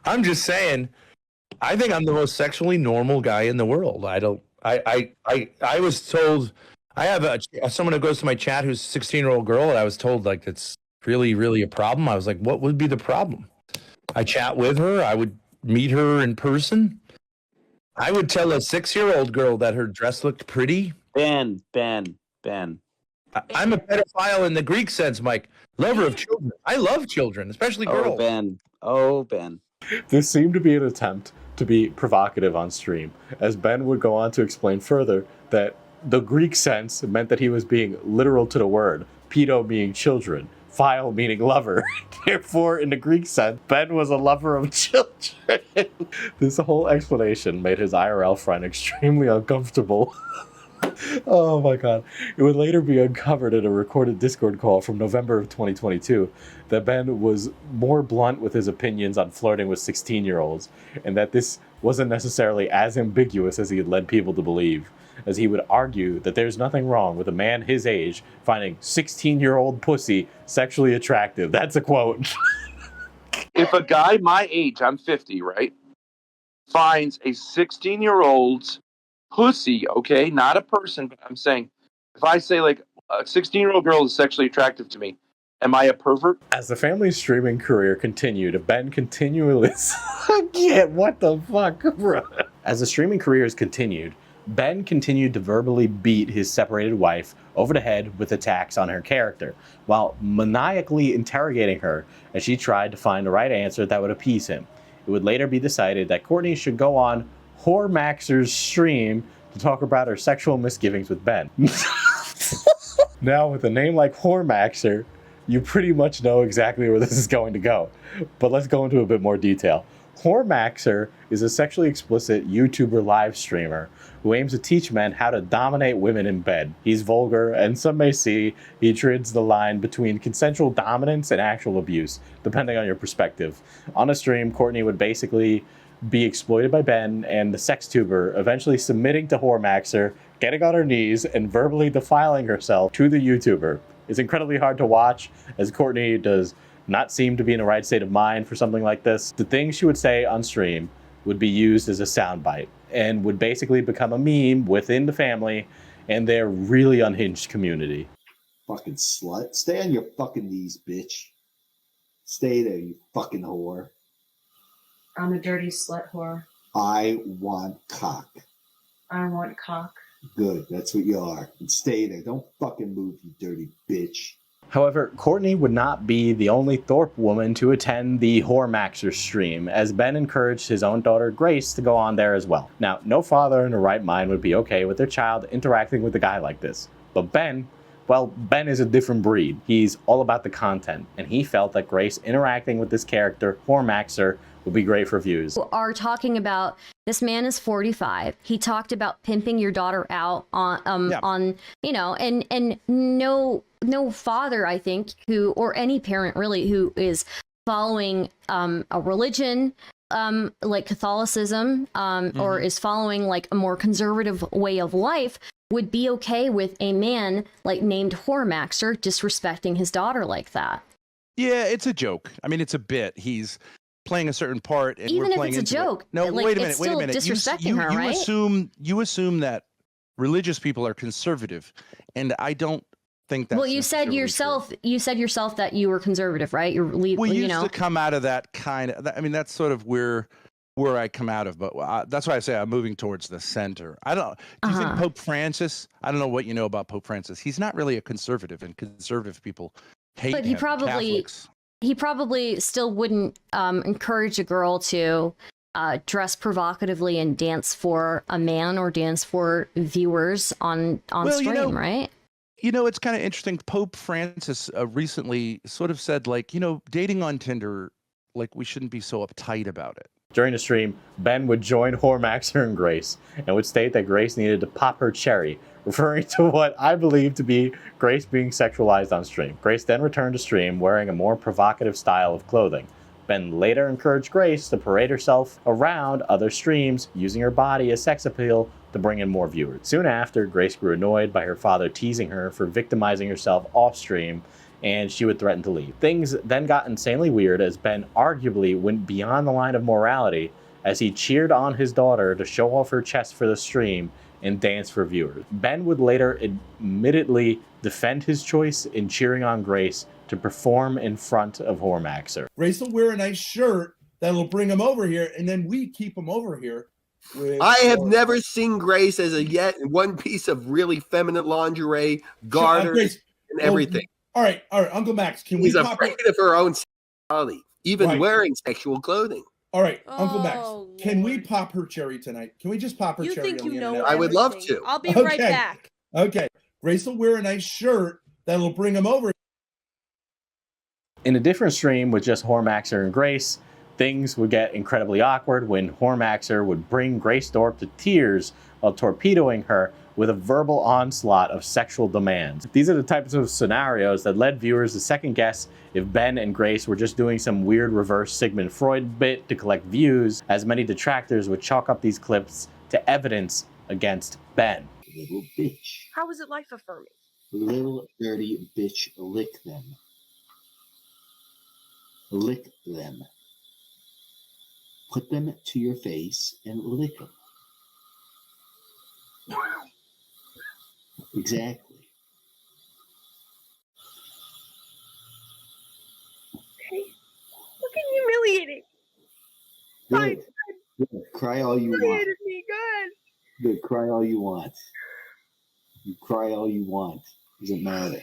I'm just saying, I think I'm the most sexually normal guy in the world. I was told, I have someone who goes to my chat who's a 16-year-old girl, and I was told like that's really, really a problem. I was like, what would be the problem? I chat with her. I would meet her in person. I would tell a 6-year-old girl that her dress looked pretty. Ben. I'm a pedophile in the Greek sense, Mike. Lover of children. I love children, especially girls. Oh, Ben. This seemed to be an attempt to be provocative on stream, as Ben would go on to explain further that the Greek sense meant that he was being literal to the word, pedo meaning children, phile meaning lover. Therefore, in the Greek sense, Ben was a lover of children. This whole explanation made his IRL friend extremely uncomfortable. Oh my god. It would later be uncovered in a recorded Discord call from November of 2022 that Ben was more blunt with his opinions on flirting with 16-year-olds, and that this wasn't necessarily as ambiguous as he had led people to believe, as he would argue that there's nothing wrong with a man his age finding 16-year-old pussy sexually attractive. That's a quote. If a guy my age, I'm 50, right, finds a 16-year-old's pussy, okay, not a person, but I'm saying, if I say like a 16-year-old girl is sexually attractive to me, am I a pervert? As the family's streaming career continued, Ben continually... what the fuck, bro? As the streaming careers continued, Ben continued to verbally beat his separated wife over the head with attacks on her character, while maniacally interrogating her as she tried to find the right answer that would appease him. It would later be decided that Courtney should go on whoremmaxxer's stream to talk about her sexual misgivings with Ben. Now, with a name like whoremmaxxer, you pretty much know exactly where this is going to go. But let's go into a bit more detail. whoremmaxxer is a sexually explicit YouTuber live streamer who aims to teach men how to dominate women in bed. He's vulgar, and some may see he treads the line between consensual dominance and actual abuse, depending on your perspective. On a stream, Courtney would basically be exploited by Ben and the sex tuber, eventually submitting to whoremmaxxer, getting on her knees, and verbally defiling herself to the YouTuber. It's incredibly hard to watch, as Courtney does not seem to be in the right state of mind for something like this. The things she would say on stream would be used as a soundbite, and would basically become a meme within the family and their really unhinged community. Fucking slut. Stay on your fucking knees, bitch. Stay there, you fucking whore. I'm a dirty slut whore. I want cock. I want cock. Good, that's what you are. And stay there. Don't fucking move, you dirty bitch. However, Courtney would not be the only Thorp woman to attend the whoremmaxxer stream, as Ben encouraged his own daughter Grace to go on there as well. Now, no father in their right mind would be okay with their child interacting with a guy like this. But Ben, well, Ben is a different breed. He's all about the content, and he felt that Grace interacting with this character, whoremmaxxer, would be great for views. Are talking about this man is 45. He talked about pimping your daughter out on you know, and no father, I think, who, or any parent really, who is following a religion like Catholicism or is following like a more conservative way of life would be okay with a man like named whoremmaxxer disrespecting his daughter like that. Yeah, it's a joke. I mean, it's a bit. He's playing a certain part, and even we're if playing it's a into joke. It. No, like, wait a minute. it's Wait a still minute. Disrespecting her, right? You assume that religious people are conservative, and I don't think that's. Well, you said yourself. True. You said yourself that you were conservative, right? You're we used to come out of that kind of. I mean, that's sort of where I come out of, but that's why I say I'm moving towards the center. I don't. Do you think Pope Francis? I don't know what you know about Pope Francis. He's not really a conservative, and conservative people hate but him. Catholics. He probably still wouldn't encourage a girl to dress provocatively and dance for a man or dance for viewers on stream, right? You know, it's kind of interesting. Pope Francis recently sort of said, like, you know, dating on Tinder, like, we shouldn't be so uptight about it. During the stream, Ben would join whoremmaxxer and Grace and would state that Grace needed to pop her cherry, referring to what I believe to be Grace being sexualized on stream. Grace then returned to stream wearing a more provocative style of clothing. Ben later encouraged Grace to parade herself around other streams, using her body as sex appeal to bring in more viewers. Soon after, Grace grew annoyed by her father teasing her for victimizing herself off stream, and she would threaten to leave. Things then got insanely weird as Ben arguably went beyond the line of morality as he cheered on his daughter to show off her chest for the stream and dance for viewers. Ben would later admittedly defend his choice in cheering on Grace to perform in front of whoremmaxxer. Grace will wear a nice shirt that'll bring him over here, and then we keep him over here. I have never seen Grace as a yet one piece of really feminine lingerie, garters, and everything. All right, Uncle Max, can She's we pop afraid of her own sexuality, even wearing sexual clothing. All right, Uncle Max, can we pop her cherry tonight? Can we just pop her cherry on the internet? I would love to. I'll be right back. Okay. Grace will wear a nice shirt that'll bring him over. In a different stream with just whoremmaxxer and Grace, things would get incredibly awkward when whoremmaxxer would bring Grace Thorp to tears while torpedoing her with a verbal onslaught of sexual demands. These are the types of scenarios that led viewers to second guess if Ben and Grace were just doing some weird reverse Sigmund Freud bit to collect views, as many detractors would chalk up these clips to evidence against Ben. Little bitch. How is it life affirming? Little dirty bitch, lick them. Lick them. Put them to your face and lick them. Exactly. Hey, fucking humiliating. Good. Good. Cry all you want. Humiliated me, good. Good. Cry all you want. You cry all you want. Doesn't matter.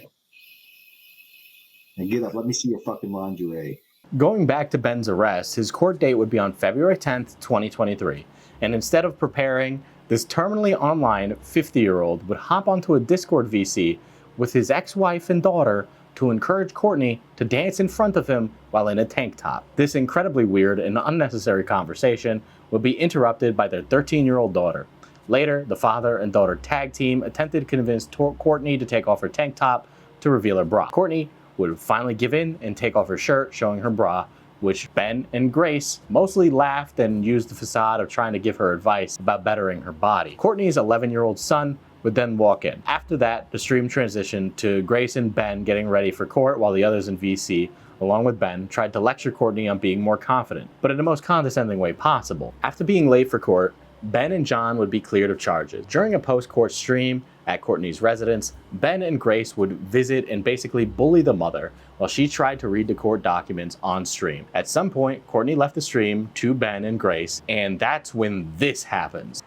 Now get up. Let me see your fucking lingerie. Going back to Ben's arrest, his court date would be on February 10th, 2023. And instead of preparing, this terminally online 50-year-old would hop onto a Discord VC with his ex-wife and daughter to encourage Courtney to dance in front of him while in a tank top. This incredibly weird and unnecessary conversation would be interrupted by their 13-year-old daughter. Later, the father and daughter tag team attempted to convince Courtney to take off her tank top to reveal her bra. Courtney would finally give in and take off her shirt, showing her bra, which Ben and Grace mostly laughed and used the facade of trying to give her advice about bettering her body. Courtney's 11-year-old son would then walk in. After that, the stream transitioned to Grace and Ben getting ready for court while the others in VC, along with Ben, tried to lecture Courtney on being more confident, but in the most condescending way possible. After being late for court, Ben and John would be cleared of charges. During a post-court stream at Courtney's residence, Ben and Grace would visit and basically bully the mother while she tried to read the court documents on stream. At some point, Courtney left the stream to Ben and Grace, and that's when this happens.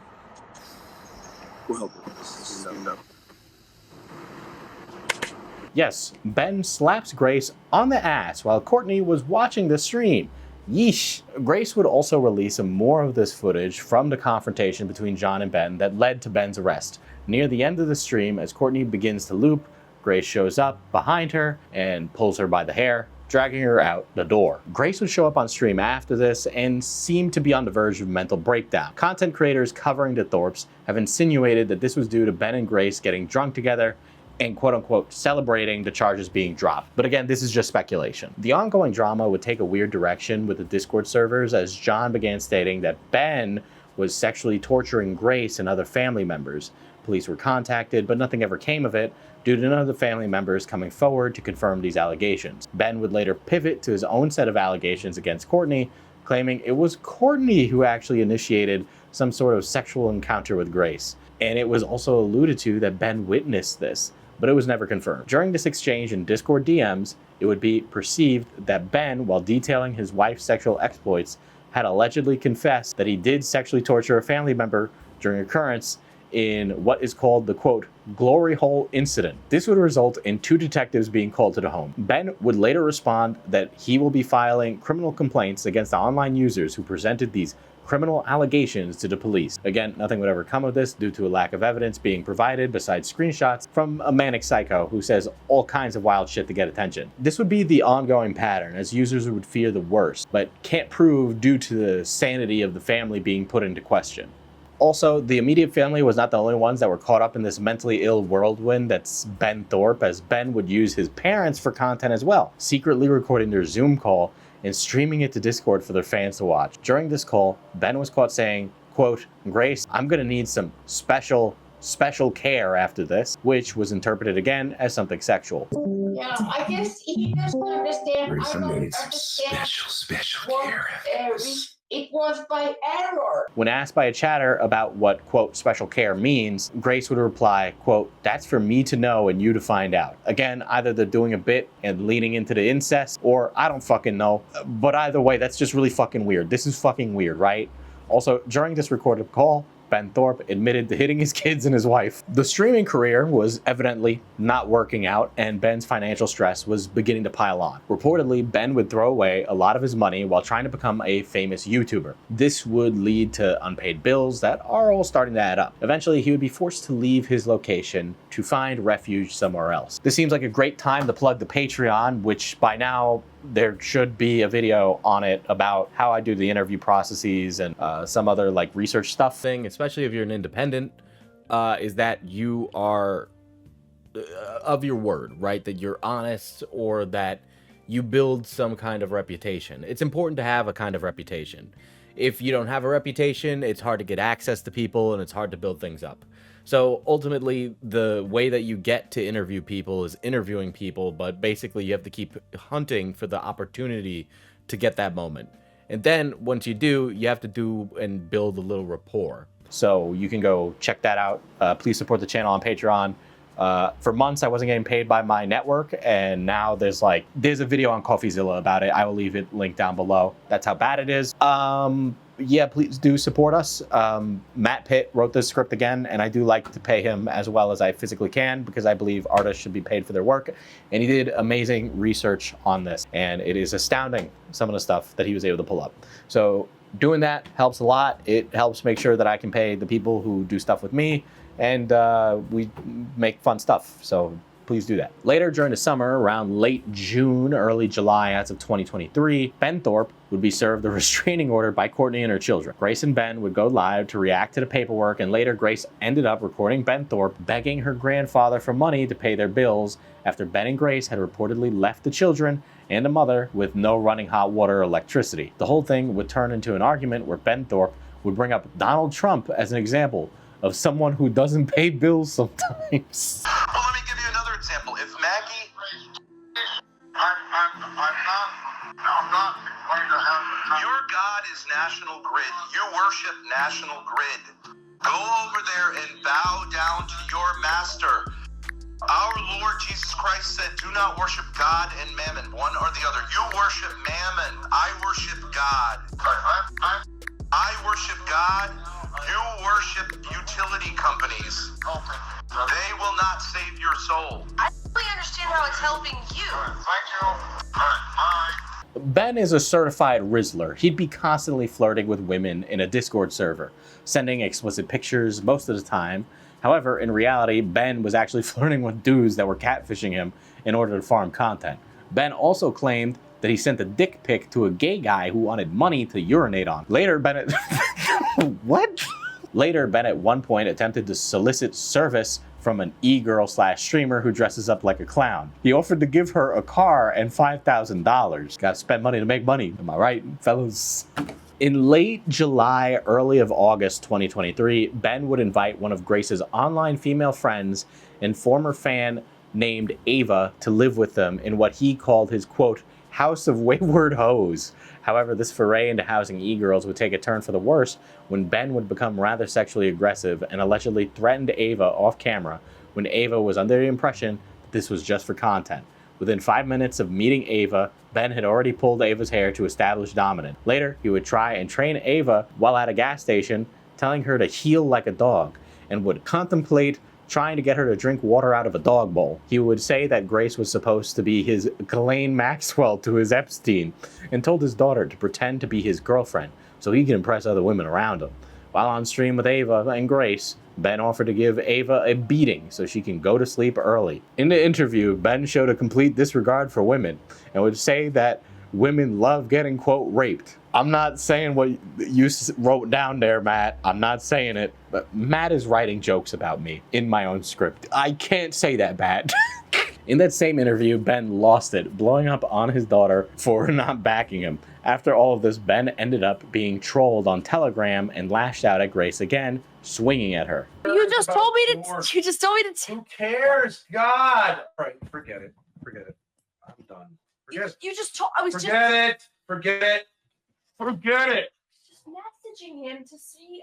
Well, no. Yes, Ben slaps Grace on the ass while Courtney was watching the stream. Yeesh. Grace would also release some more of this footage from the confrontation between John and Ben that led to Ben's arrest. Near the end of the stream, as Courtney begins to loop, Grace shows up behind her and pulls her by the hair, dragging her out the door. Grace would show up on stream after this and seem to be on the verge of mental breakdown. Content creators covering the Thorps have insinuated that this was due to Ben and Grace getting drunk together and quote-unquote celebrating the charges being dropped. But again, this is just speculation. The ongoing drama would take a weird direction with the Discord servers as John began stating that Ben was sexually torturing Grace and other family members. Police were contacted, but nothing ever came of it due to none of the family members coming forward to confirm these allegations. Ben would later pivot to his own set of allegations against Courtney, claiming it was Courtney who actually initiated some sort of sexual encounter with Grace. And it was also alluded to that Ben witnessed this, but it was never confirmed. During this exchange in Discord DMs, it would be perceived that Ben, while detailing his wife's sexual exploits, had allegedly confessed that he did sexually torture a family member during occurrence in what is called the quote, glory hole incident. This would result in 2 detectives being called to the home. Ben would later respond that he will be filing criminal complaints against the online users who presented these criminal allegations to the police. Again, nothing would ever come of this due to a lack of evidence being provided besides screenshots from a manic psycho who says all kinds of wild shit to get attention. This would be the ongoing pattern, as users would fear the worst, but can't prove due to the sanity of the family being put into question. Also, the immediate family was not the only ones that were caught up in this mentally ill whirlwind that's Ben Thorp, as Ben would use his parents for content as well, secretly recording their Zoom call and streaming it to Discord for their fans to watch. During this call, Ben was caught saying, quote, "Grace, I'm gonna need some special care after this," which was interpreted again as something sexual. Yeah, I guess he doesn't understand. Grace, I I'm don't gonna need some understand special what, care after this. it was by error. When asked by a chatter about what, quote, special care means, Grace would reply, quote, "That's for me to know and you to find out." Again, either they're doing a bit and leaning into the incest, or I don't fucking know. But either way, that's just really fucking weird. This is fucking weird, right? Also, during this recorded call, Ben Thorp admitted to hitting his kids and his wife. The streaming career was evidently not working out, and Ben's financial stress was beginning to pile on. Reportedly, Ben would throw away a lot of his money while trying to become a famous YouTuber. This would lead to unpaid bills that are all starting to add up. Eventually, he would be forced to leave his location to find refuge somewhere else. This seems like a great time to plug the Patreon, which by now there should be a video on it about how I do the interview processes and some other like research stuff. Thing, especially if you're an independent, is that you are of your word, right? That you're honest, or that you build some kind of reputation. It's important to have a kind of reputation. If you don't have a reputation, it's hard to get access to people and it's hard to build things up. So ultimately, the way that you get to interview people is interviewing people, but basically you have to keep hunting for the opportunity to get that moment. And then once you do, you have to do and build a little rapport. So you can go check that out. Please support the channel on Patreon. For months, I wasn't getting paid by my network, and now there's a video on CoffeeZilla about it. I will leave it linked down below. That's how bad it is. Yeah, please do support us. Matt Pitt wrote this script again, and I do like to pay him as well as I physically can, because I believe artists should be paid for their work. And he did amazing research on this, and it is astounding, some of the stuff that he was able to pull up. So doing that helps a lot. It helps make sure that I can pay the people who do stuff with me, and we make fun stuff. So please do that. Later during the summer, around late June, early July as of 2023, Ben Thorp would be served a restraining order by Courtney and her children. Grace and Ben would go live to react to the paperwork, and later Grace ended up recording Ben Thorp begging her grandfather for money to pay their bills after Ben and Grace had reportedly left the children and the mother with no running hot water or electricity. The whole thing would turn into an argument where Ben Thorp would bring up Donald Trump as an example of someone who doesn't pay bills sometimes. Well, let me give you another example. If Maggie... I'm not going to have... Your God is National Grid. You worship National Grid. Go over there and bow down to your master. Our Lord Jesus Christ said, do not worship God and mammon, one or the other. You worship mammon. I worship God. I worship God. You worship utility companies. They will not save your soul. I don't really understand how it's helping you. Thank you. Bye. Ben is a certified Rizzler. He'd be constantly flirting with women in a Discord server, sending explicit pictures most of the time. However, in reality, Ben was actually flirting with dudes that were catfishing him in order to farm content. Ben also claimed that he sent a dick pic to a gay guy who wanted money to urinate on. Later, Ben What? Later, Ben at one point attempted to solicit service from an e-girl/streamer who dresses up like a clown. He offered to give her a car and $5,000. Gotta spend money to make money. Am I right, fellas? In late July, early of August 2023, Ben would invite one of Grace's online female friends and former fan named Ava to live with them in what he called his, quote, house of wayward hoes. However, this foray into housing e-girls would take a turn for the worse when Ben would become rather sexually aggressive and allegedly threatened Ava off camera when Ava was under the impression that this was just for content. Within 5 minutes of meeting Ava, Ben had already pulled Ava's hair to establish dominance. Later, he would try and train Ava while at a gas station, telling her to heel like a dog, and would contemplate trying to get her to drink water out of a dog bowl. He would say that Grace was supposed to be his Ghislaine Maxwell to his Epstein, and told his daughter to pretend to be his girlfriend so he can impress other women around him. While on stream with Ava and Grace, Ben offered to give Ava a beating so she can go to sleep early. In the interview, Ben showed a complete disregard for women and would say that women love getting, quote, raped. I'm not saying what you wrote down there, Matt. I'm not saying it, but Matt is writing jokes about me in my own script. I can't say that, Matt. In that same interview, Ben lost it, blowing up on his daughter for not backing him. After all of this, Ben ended up being trolled on Telegram and lashed out at Grace again, swinging at her. You just told me to. You just told me to. Who cares? God. All right, forget it. Forget it. I'm done. Forget You just told. I was Forget it. Forget it. Forget it. just messaging him to see.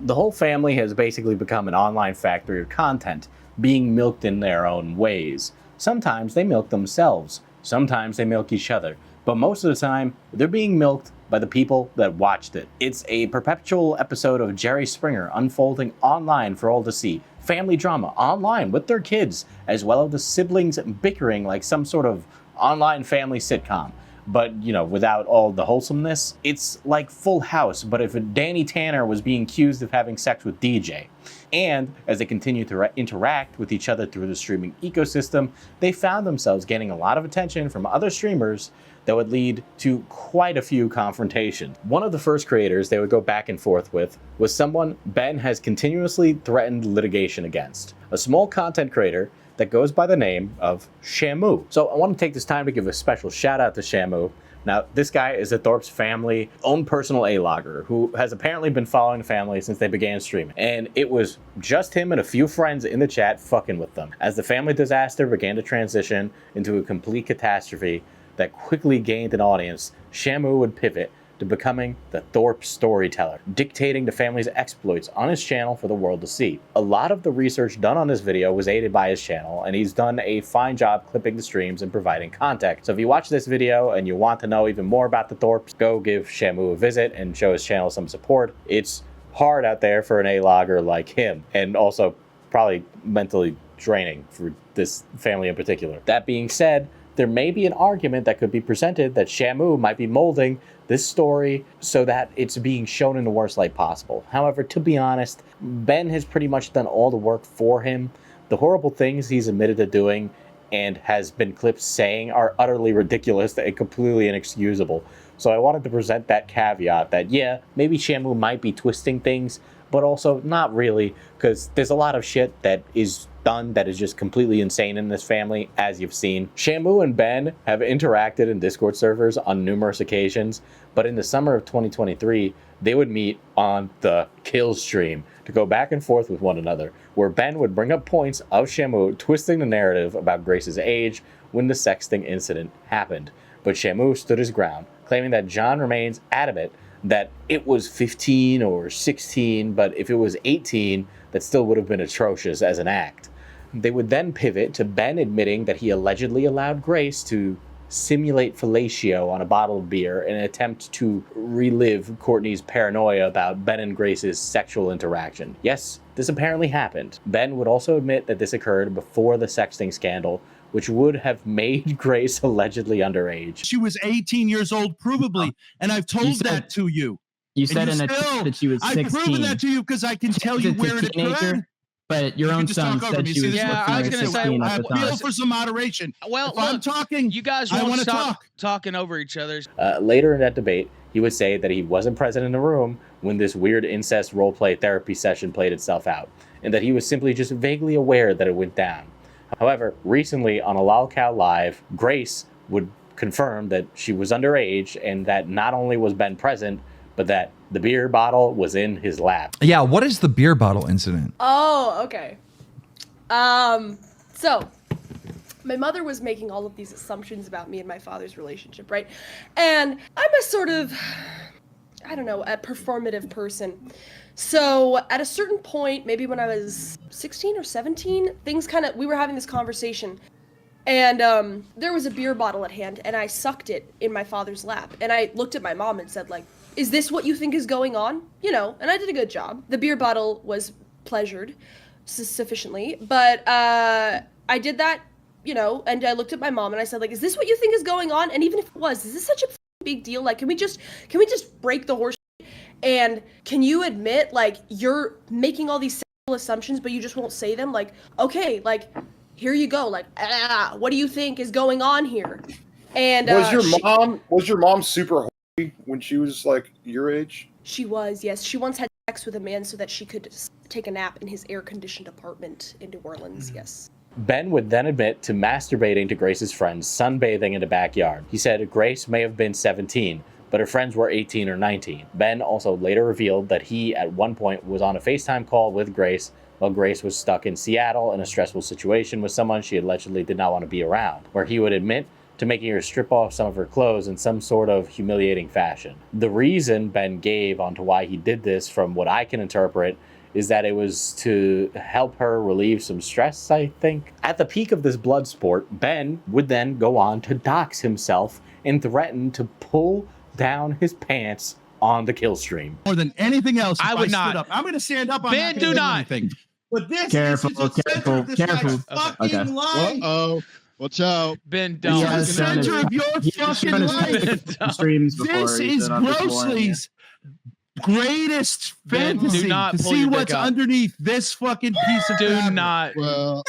The whole family has basically become an online factory of content, being milked in their own ways. Sometimes they milk themselves, sometimes they milk each other, but most of the time, they're being milked by the people that watched it. It's a perpetual episode of Jerry Springer unfolding online for all to see. Family drama online with their kids, as well as the siblings bickering like some sort of online family sitcom. But, you know, without all the wholesomeness, it's like Full House, but if Danny Tanner was being accused of having sex with DJ. And as they continue to interact with each other through the streaming ecosystem, they found themselves getting a lot of attention from other streamers that would lead to quite a few confrontations. One of the first creators they would go back and forth with was someone Ben has continuously threatened litigation against. A small content creator that goes by the name of Shamu. So I want to take this time to give a special shout out to Shamu. Now, this guy is a Thorps family own personal A-logger who has apparently been following the family since they began streaming. And it was just him and a few friends in the chat fucking with them. As the family disaster began to transition into a complete catastrophe that quickly gained an audience, Shamu would pivot to becoming the Thorp storyteller, dictating the family's exploits on his channel for the world to see. A lot of the research done on this video was aided by his channel, and he's done a fine job clipping the streams and providing context. So if you watch this video and you want to know even more about the Thorps, go give Shamu a visit and show his channel some support. It's hard out there for an A-logger like him, and also probably mentally draining for this family in particular. That being said, there may be an argument that could be presented that Shamu might be molding this story so that it's being shown in the worst light possible. However, to be honest, Ben has pretty much done all the work for him. The horrible things he's admitted to doing and has been clipped saying are utterly ridiculous and completely inexcusable. So I wanted to present that caveat that, yeah, maybe Shamu might be twisting things, but also not really, because there's a lot of shit that is done that is just completely insane in this family, as you've seen. Shamu and Ben have interacted in Discord servers on numerous occasions, but in the summer of 2023, they would meet on the kill stream to go back and forth with one another, where Ben would bring up points of Shamu twisting the narrative about Grace's age when the sexting incident happened. But Shamu stood his ground, claiming that John remains adamant that it was 15 or 16, but if it was 18, that still would have been atrocious as an act. They would then pivot to Ben admitting that he allegedly allowed Grace to simulate fellatio on a bottle of beer in an attempt to relive Courtney's paranoia about Ben and Grace's sexual interaction. Yes, this apparently happened. Ben would also admit that this occurred before the sexting scandal, which would have made Grace allegedly underage. She was 18 years old, provably, and I've told that to you. You said in a tweet that she was 16. I've proven that to you because I can tell you where it occurred. But your own son said she was 16 at the time. Appeal for some moderation. Well, if I'm talking, you guys I won't want to stop talk. talking over each other. Later in that debate, he would say that he wasn't present in the room when this weird incest roleplay therapy session played itself out, and that he was simply just vaguely aware that it went down. However, recently on a LOLCOW Live, Grace would confirm that she was underage and that not only was Ben present, but that the beer bottle was in his lap. Yeah, what is the beer bottle incident? Oh, okay. So my mother was making all of these assumptions about me and my father's relationship, right? And I'm a sort of, I don't know, a performative person. So at a certain point, maybe when I was 16 or 17, we were having this conversation. And there was a beer bottle at hand, and I sucked it in my father's lap. And I looked at my mom and said, like, is this what you think is going on? You know, and I did a good job. The beer bottle was pleasured sufficiently, but I did that, you know, and I looked at my mom and I said, like, is this what you think is going on? And even if it was, is this such a big deal? Like, can we just break the horse? And can you admit, like, you're making all these sexual assumptions, but you just won't say them? Like, okay, like, here you go. Like, what do you think is going on here? And was your mom super horny when she was like your age? She was, yes. She once had sex with a man so that she could take a nap in his air-conditioned apartment in New Orleans, yes. Ben would then admit to masturbating to Grace's friends sunbathing in the backyard. He said Grace may have been 17, but her friends were 18 or 19. Ben also later revealed that he, at one point, was on a FaceTime call with Grace while Grace was stuck in Seattle in a stressful situation with someone she allegedly did not want to be around, where he would admit to making her strip off some of her clothes in some sort of humiliating fashion. The reason Ben gave onto why he did this, from what I can interpret, is that it was to help her relieve some stress, I think. At the peak of this blood sport, Ben would then go on to dox himself and threaten to pull down his pants on the kill stream. More than anything else, I would not. Stood up. I'm going to stand up. I'm Ben, not do not. Anything. But this Careful, is the center of this guy's fucking life. Uh-oh. Watch out. Ben, don't. The center of your fucking life. Streams before. This is Grossly's greatest fantasy do not to pull see your dick what's out. underneath this fucking piece of Do fabric. not.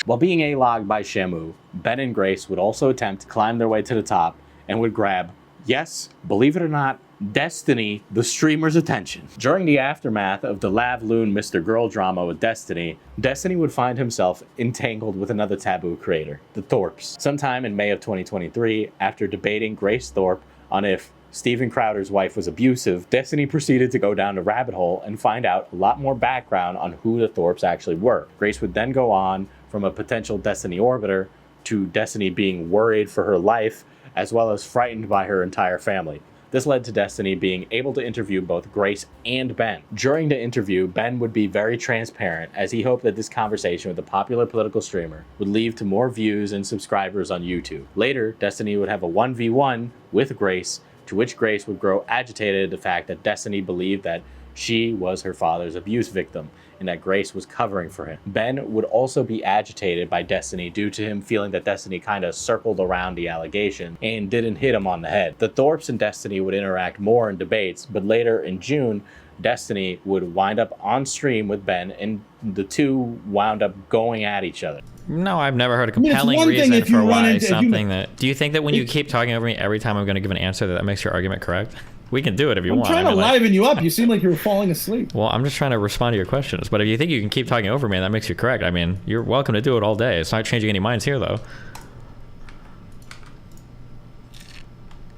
While being A-logged by Shamu, Ben and Grace would also attempt to climb their way to the top and would grab, yes, believe it or not, Destiny, the streamer's attention. During the aftermath of the Lavloon Mr. Girl drama with Destiny, Destiny would find himself entangled with another taboo creator, the Thorps. Sometime in May of 2023, after debating Grace Thorp on if Steven Crowder's wife was abusive, Destiny proceeded to go down the rabbit hole and find out a lot more background on who the Thorps actually were. Grace would then go on from a potential Destiny orbiter to Destiny being worried for her life, as well as frightened by her entire family. This led to Destiny being able to interview both Grace and Ben. During the interview, Ben would be very transparent, as he hoped that this conversation with the popular political streamer would lead to more views and subscribers on YouTube. Later, Destiny would have a 1v1 with Grace, to which Grace would grow agitated at the fact that Destiny believed that she was her father's abuse victim, and that Grace was covering for him. Ben would also be agitated by Destiny due to him feeling that Destiny kind of circled around the allegation and didn't hit him on the head. The Thorps and Destiny would interact more in debates, but later in June, Destiny would wind up on stream with Ben, and the two wound up going at each other. No, I've never heard a compelling reason for why something that... Do you think that when you keep talking over me every time I'm going to give an answer that makes your argument correct? We can do it if you want. I'm trying to liven you up. You seem like you were falling asleep. Well, I'm just trying to respond to your questions. But if you think you can keep talking over me and that makes you correct, I mean, you're welcome to do it all day. It's not changing any minds here, though.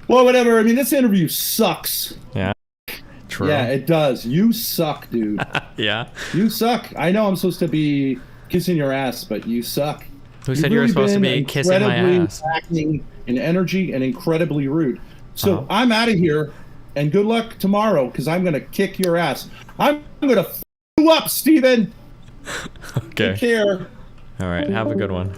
Well, whatever. I mean, this interview sucks. Yeah. True. Yeah, it does. You suck, dude. Yeah. You suck. I know I'm supposed to be kissing your ass, but you suck. Who said you were supposed to be kissing my ass? Lacking in energy and incredibly rude. So I'm out of here, and good luck tomorrow, because I'm going to kick your ass. I'm going to f you up, Steven. Okay. Take care. All right. Have a good one.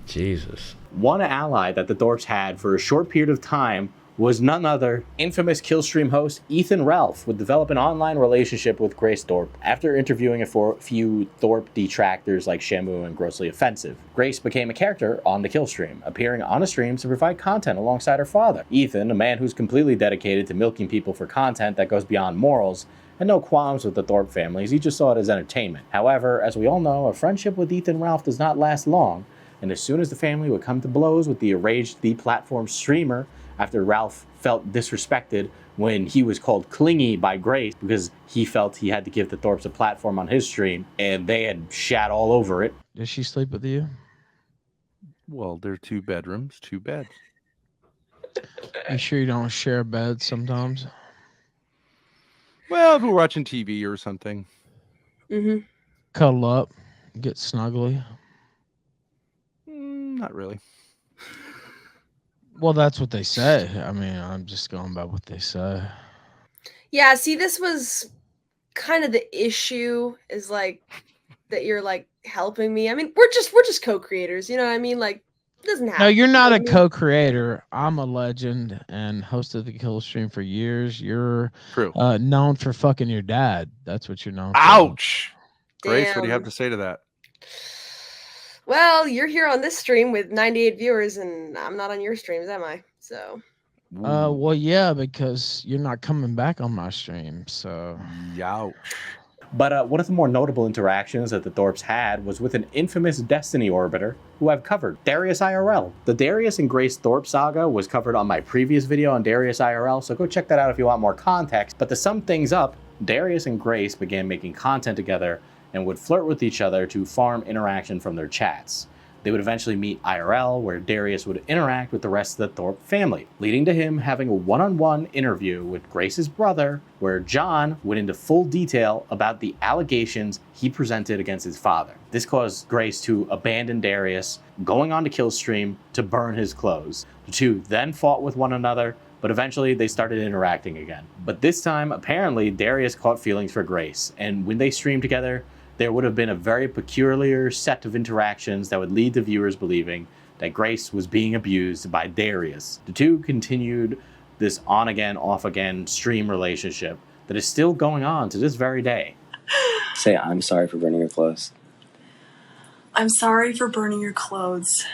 Jesus. One ally that the Thorps had for a short period of time was none other. Infamous Killstream host Ethan Ralph would develop an online relationship with Grace Thorp after interviewing a few Thorp detractors like Shamu and Grossly Offensive. Grace became a character on the Killstream, appearing on a stream to provide content alongside her father. Ethan, a man who's completely dedicated to milking people for content that goes beyond morals, had no qualms with the Thorp families, he just saw it as entertainment. However, as we all know, a friendship with Ethan Ralph does not last long, and as soon as the family would come to blows with the enraged deplatformed streamer after Ralph felt disrespected when he was called clingy by Grace because he felt he had to give the Thorps a platform on his stream, and they had shat all over it. Does she sleep with you? Well, they're 2 bedrooms, 2 beds. You sure you don't share beds sometimes? Well, if we're watching TV or something. Mm-hmm. Cuddle up, get snuggly. Not really. Well, that's what they say. I mean, I'm just going by what they say. Yeah, see, this was kind of the issue, is like that you're like helping me. I mean, we're just co-creators, you know what I mean? Like, it doesn't happen. No, you're not a co-creator. I'm a legend and hosted the Kill Stream for years. You're known for fucking your dad. That's what you're known for. Ouch! Grace, what do you have to say to that? Well, you're here on this stream with 98 viewers, and I'm not on your streams, am I? So. Well, yeah, because you're not coming back on my stream, so. Youch. But one of the more notable interactions that the Thorps had was with an infamous Destiny orbiter who I've covered, Darius IRL. The Darius and Grace Thorp saga was covered on my previous video on Darius IRL, so go check that out if you want more context. But to sum things up, Darius and Grace began making content together and would flirt with each other to farm interaction from their chats. They would eventually meet IRL, where Darius would interact with the rest of the Thorp family, leading to him having a one-on-one interview with Grace's brother, where John went into full detail about the allegations he presented against his father. This caused Grace to abandon Darius, going on to Killstream to burn his clothes. The two then fought with one another, but eventually they started interacting again. But this time, apparently, Darius caught feelings for Grace, and when they streamed together, there would have been a very peculiar set of interactions that would lead to viewers believing that Grace was being abused by Darius. The two continued this on-again, off-again stream relationship that is still going on to this very day. Say, I'm sorry for burning your clothes. I'm sorry for burning your clothes.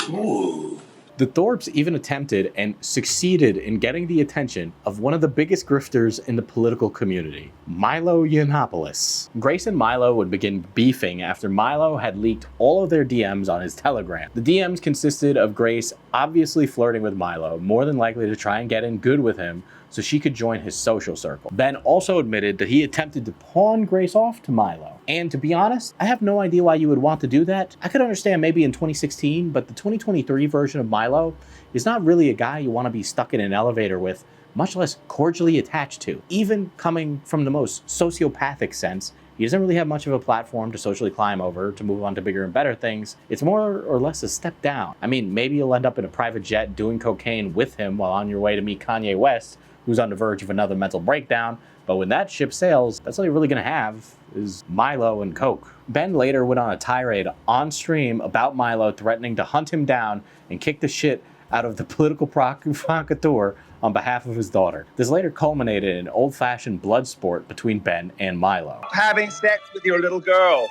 Ooh. The Thorps even attempted and succeeded in getting the attention of one of the biggest grifters in the political community, Milo Yiannopoulos. Grace and Milo would begin beefing after Milo had leaked all of their DMs on his Telegram. The DMs consisted of Grace obviously flirting with Milo, more than likely to try and get in good with him so she could join his social circle. Ben also admitted that he attempted to pawn Grace off to Milo. And to be honest, I have no idea why you would want to do that. I could understand maybe in 2016, but the 2023 version of Milo is not really a guy you want to be stuck in an elevator with, much less cordially attached to. Even coming from the most sociopathic sense, he doesn't really have much of a platform to socially climb over to move on to bigger and better things. It's more or less a step down. I mean, maybe you'll end up in a private jet doing cocaine with him while on your way to meet Kanye West, who's on the verge of another mental breakdown. But when that ship sails, that's all you're really gonna have is Milo and Coke. Ben later went on a tirade on stream about Milo threatening to hunt him down and kick the shit out of the political provocateur on behalf of his daughter. This later culminated in an old-fashioned blood sport between Ben and Milo. Having sex with your little girl.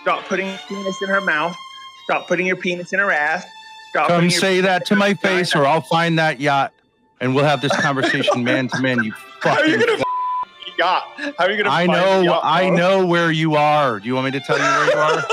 Stop putting your penis in her mouth. Stop putting your penis in her ass. Stop. Come say that to my face, or I'll find that yacht, and we'll have this conversation man to man. You fucking. Yacht. How are you gonna? I know where you are. Do you want me to tell you where you are?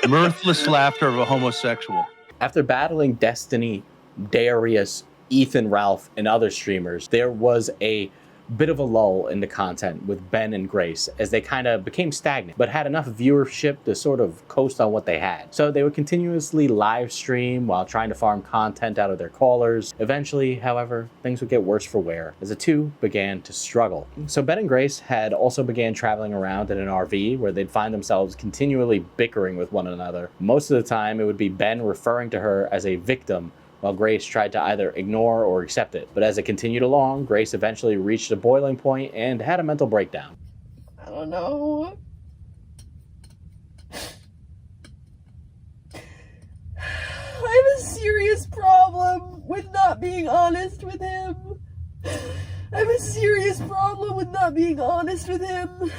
Mirthless laughter of a homosexual. After battling Destiny, Darius, Ethan, Ralph, and other streamers, there was a bit of a lull in the content with Ben and Grace as they kind of became stagnant, but had enough viewership to sort of coast on what they had. So they would continuously live stream while trying to farm content out of their callers. Eventually, however, things would get worse for wear as the two began to struggle. So Ben and Grace had also began traveling around in an RV where they'd find themselves continually bickering with one another. Most of the time, it would be Ben referring to her as a victim, while Grace tried to either ignore or accept it. But as it continued along, Grace eventually reached a boiling point and had a mental breakdown. I don't know. I have a serious problem with not being honest with him. I have a serious problem with not being honest with him.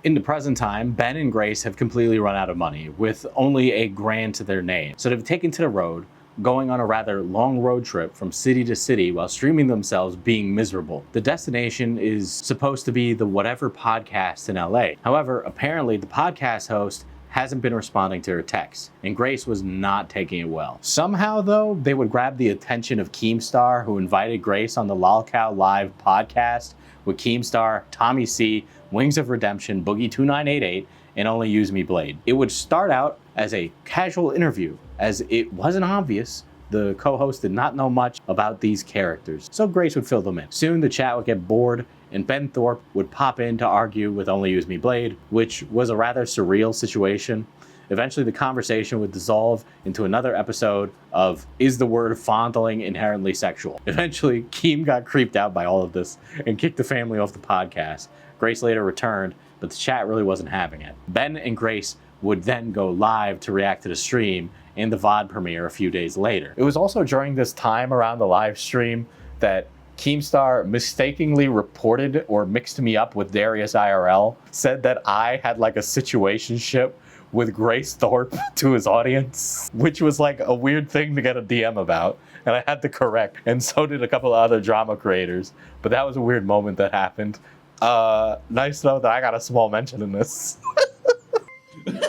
In the present time, Ben and Grace have completely run out of money, with only $1,000 to their name. So they've taken to the road, going on a rather long road trip from city to city while streaming themselves being miserable. The destination is supposed to be the Whatever podcast in LA. However, apparently the podcast host hasn't been responding to her texts, and Grace was not taking it well. Somehow, though, they would grab the attention of Keemstar, who invited Grace on the LOLCOW live podcast with Keemstar, Tommy C, Wings of Redemption, Boogie2988, and Only Use Me Blade. It would start out as a casual interview, as it wasn't obvious the co-host did not know much about these characters, so Grace would fill them in. Soon the chat would get bored, and Ben Thorp would pop in to argue with Only Use Me Blade, which was a rather surreal situation. Eventually the conversation would dissolve into another episode of Is the Word Fondling Inherently Sexual? Eventually, Keem got creeped out by all of this and kicked the family off the podcast. Grace later returned, but the chat really wasn't having it. Ben and Grace would then go live to react to the stream and the VOD premiere a few days later. It was also during this time around the live stream that Keemstar mistakenly reported or mixed me up with Darius IRL, said that I had like a situationship with Grace Thorp to his audience, which was like a weird thing to get a DM about, and I had to correct, and so did a couple of other drama creators, but that was a weird moment that happened. Nice to know that I got a small mention in this.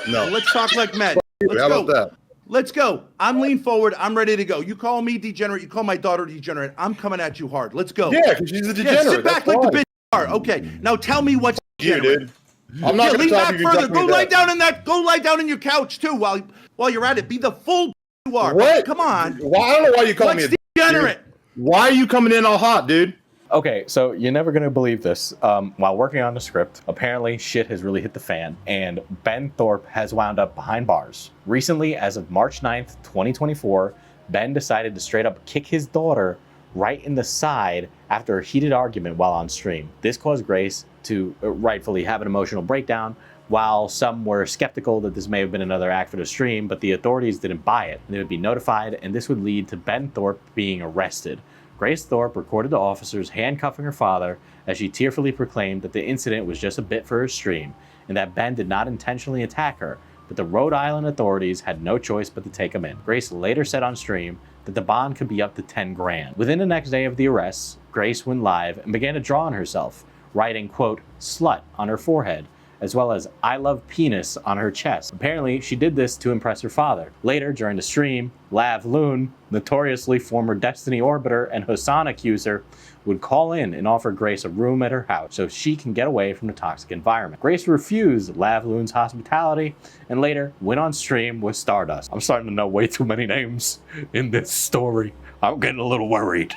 No. Let's talk like men. Let's How go. about that? Let's go. I'm lean forward. I'm ready to go. You call me degenerate. You call my daughter degenerate. I'm coming at you hard. Let's go. Yeah, because she's a degenerate. Yeah, sit back That's like the why. bitch you are. Okay. Now tell me what's You degenerate. did. I'm not going lean to back you further. definitely Go lie did. down in that. Go lie down in your couch too while you're at it. Be the full you are. What? Come on. Well, I don't know why you call me a degenerate. Why are you coming in all hot, dude? Okay, so you're never gonna believe this. While working on the script, apparently shit has really hit the fan, and Ben Thorp has wound up behind bars. Recently, as of March 9th, 2024, Ben decided to straight up kick his daughter right in the side after a heated argument while on stream. This caused Grace to rightfully have an emotional breakdown, while some were skeptical that this may have been another act for the stream, but the authorities didn't buy it. They would be notified, and this would lead to Ben Thorp being arrested. Grace Thorp recorded the officers handcuffing her father as she tearfully proclaimed that the incident was just a bit for her stream and that Ben did not intentionally attack her, but the Rhode Island authorities had no choice but to take him in. Grace later said on stream that the bond could be up to 10 grand. Within the next day of the arrests, Grace went live and began to draw on herself, writing, quote, slut on her forehead, as well as I love penis on her chest. Apparently, she did this to impress her father. Later, during the stream, Lav Loon, notoriously former Destiny Orbiter and Hassan accuser, would call in and offer Grace a room at her house so she can get away from the toxic environment. Grace refused Lav Loon's hospitality and later went on stream with Stardust. I'm starting to know way too many names in this story. I'm getting a little worried.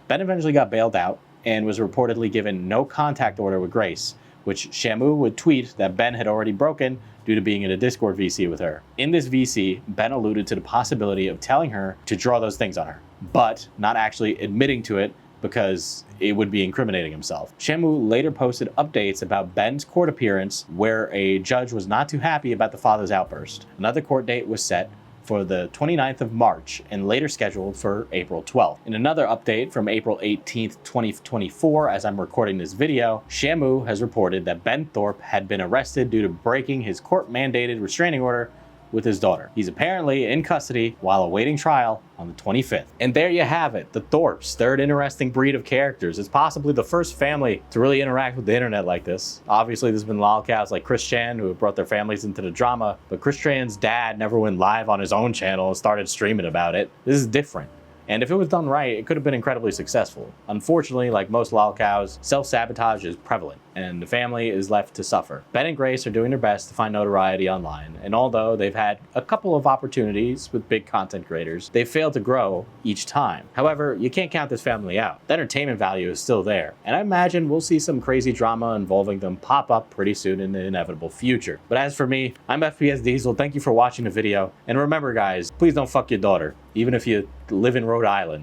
Ben eventually got bailed out and was reportedly given no contact order with Grace, which Shamu would tweet that Ben had already broken due to being in a Discord VC with her. In this VC, Ben alluded to the possibility of telling her to draw those things on her, but not actually admitting to it because it would be incriminating himself. Shamu later posted updates about Ben's court appearance where a judge was not too happy about the father's outburst. Another court date was set for the 29th of March and later scheduled for April 12th. In another update from April 18th, 2024, as I'm recording this video, Shamu has reported that Ben Thorp had been arrested due to breaking his court-mandated restraining order with his daughter. He's apparently in custody while awaiting trial on the 25th. And there you have it, the Thorps, third interesting breed of characters. It's possibly the first family to really interact with the internet like this. Obviously, there's been LOLCOWs like Chris Chan who have brought their families into the drama, but Chris Chan's dad never went live on his own channel and started streaming about it. This is different. And if it was done right, it could have been incredibly successful. Unfortunately, like most LOLCOWs, self-sabotage is prevalent, and the family is left to suffer. Ben and Grace are doing their best to find notoriety online, and although they've had a couple of opportunities with big content creators, they've failed to grow each time. However, you can't count this family out. The entertainment value is still there, and I imagine we'll see some crazy drama involving them pop up pretty soon in the inevitable future. But as for me, I'm FPS Diesel. Thank you for watching the video, and remember guys, please don't fuck your daughter, even if you live in Rhode Island.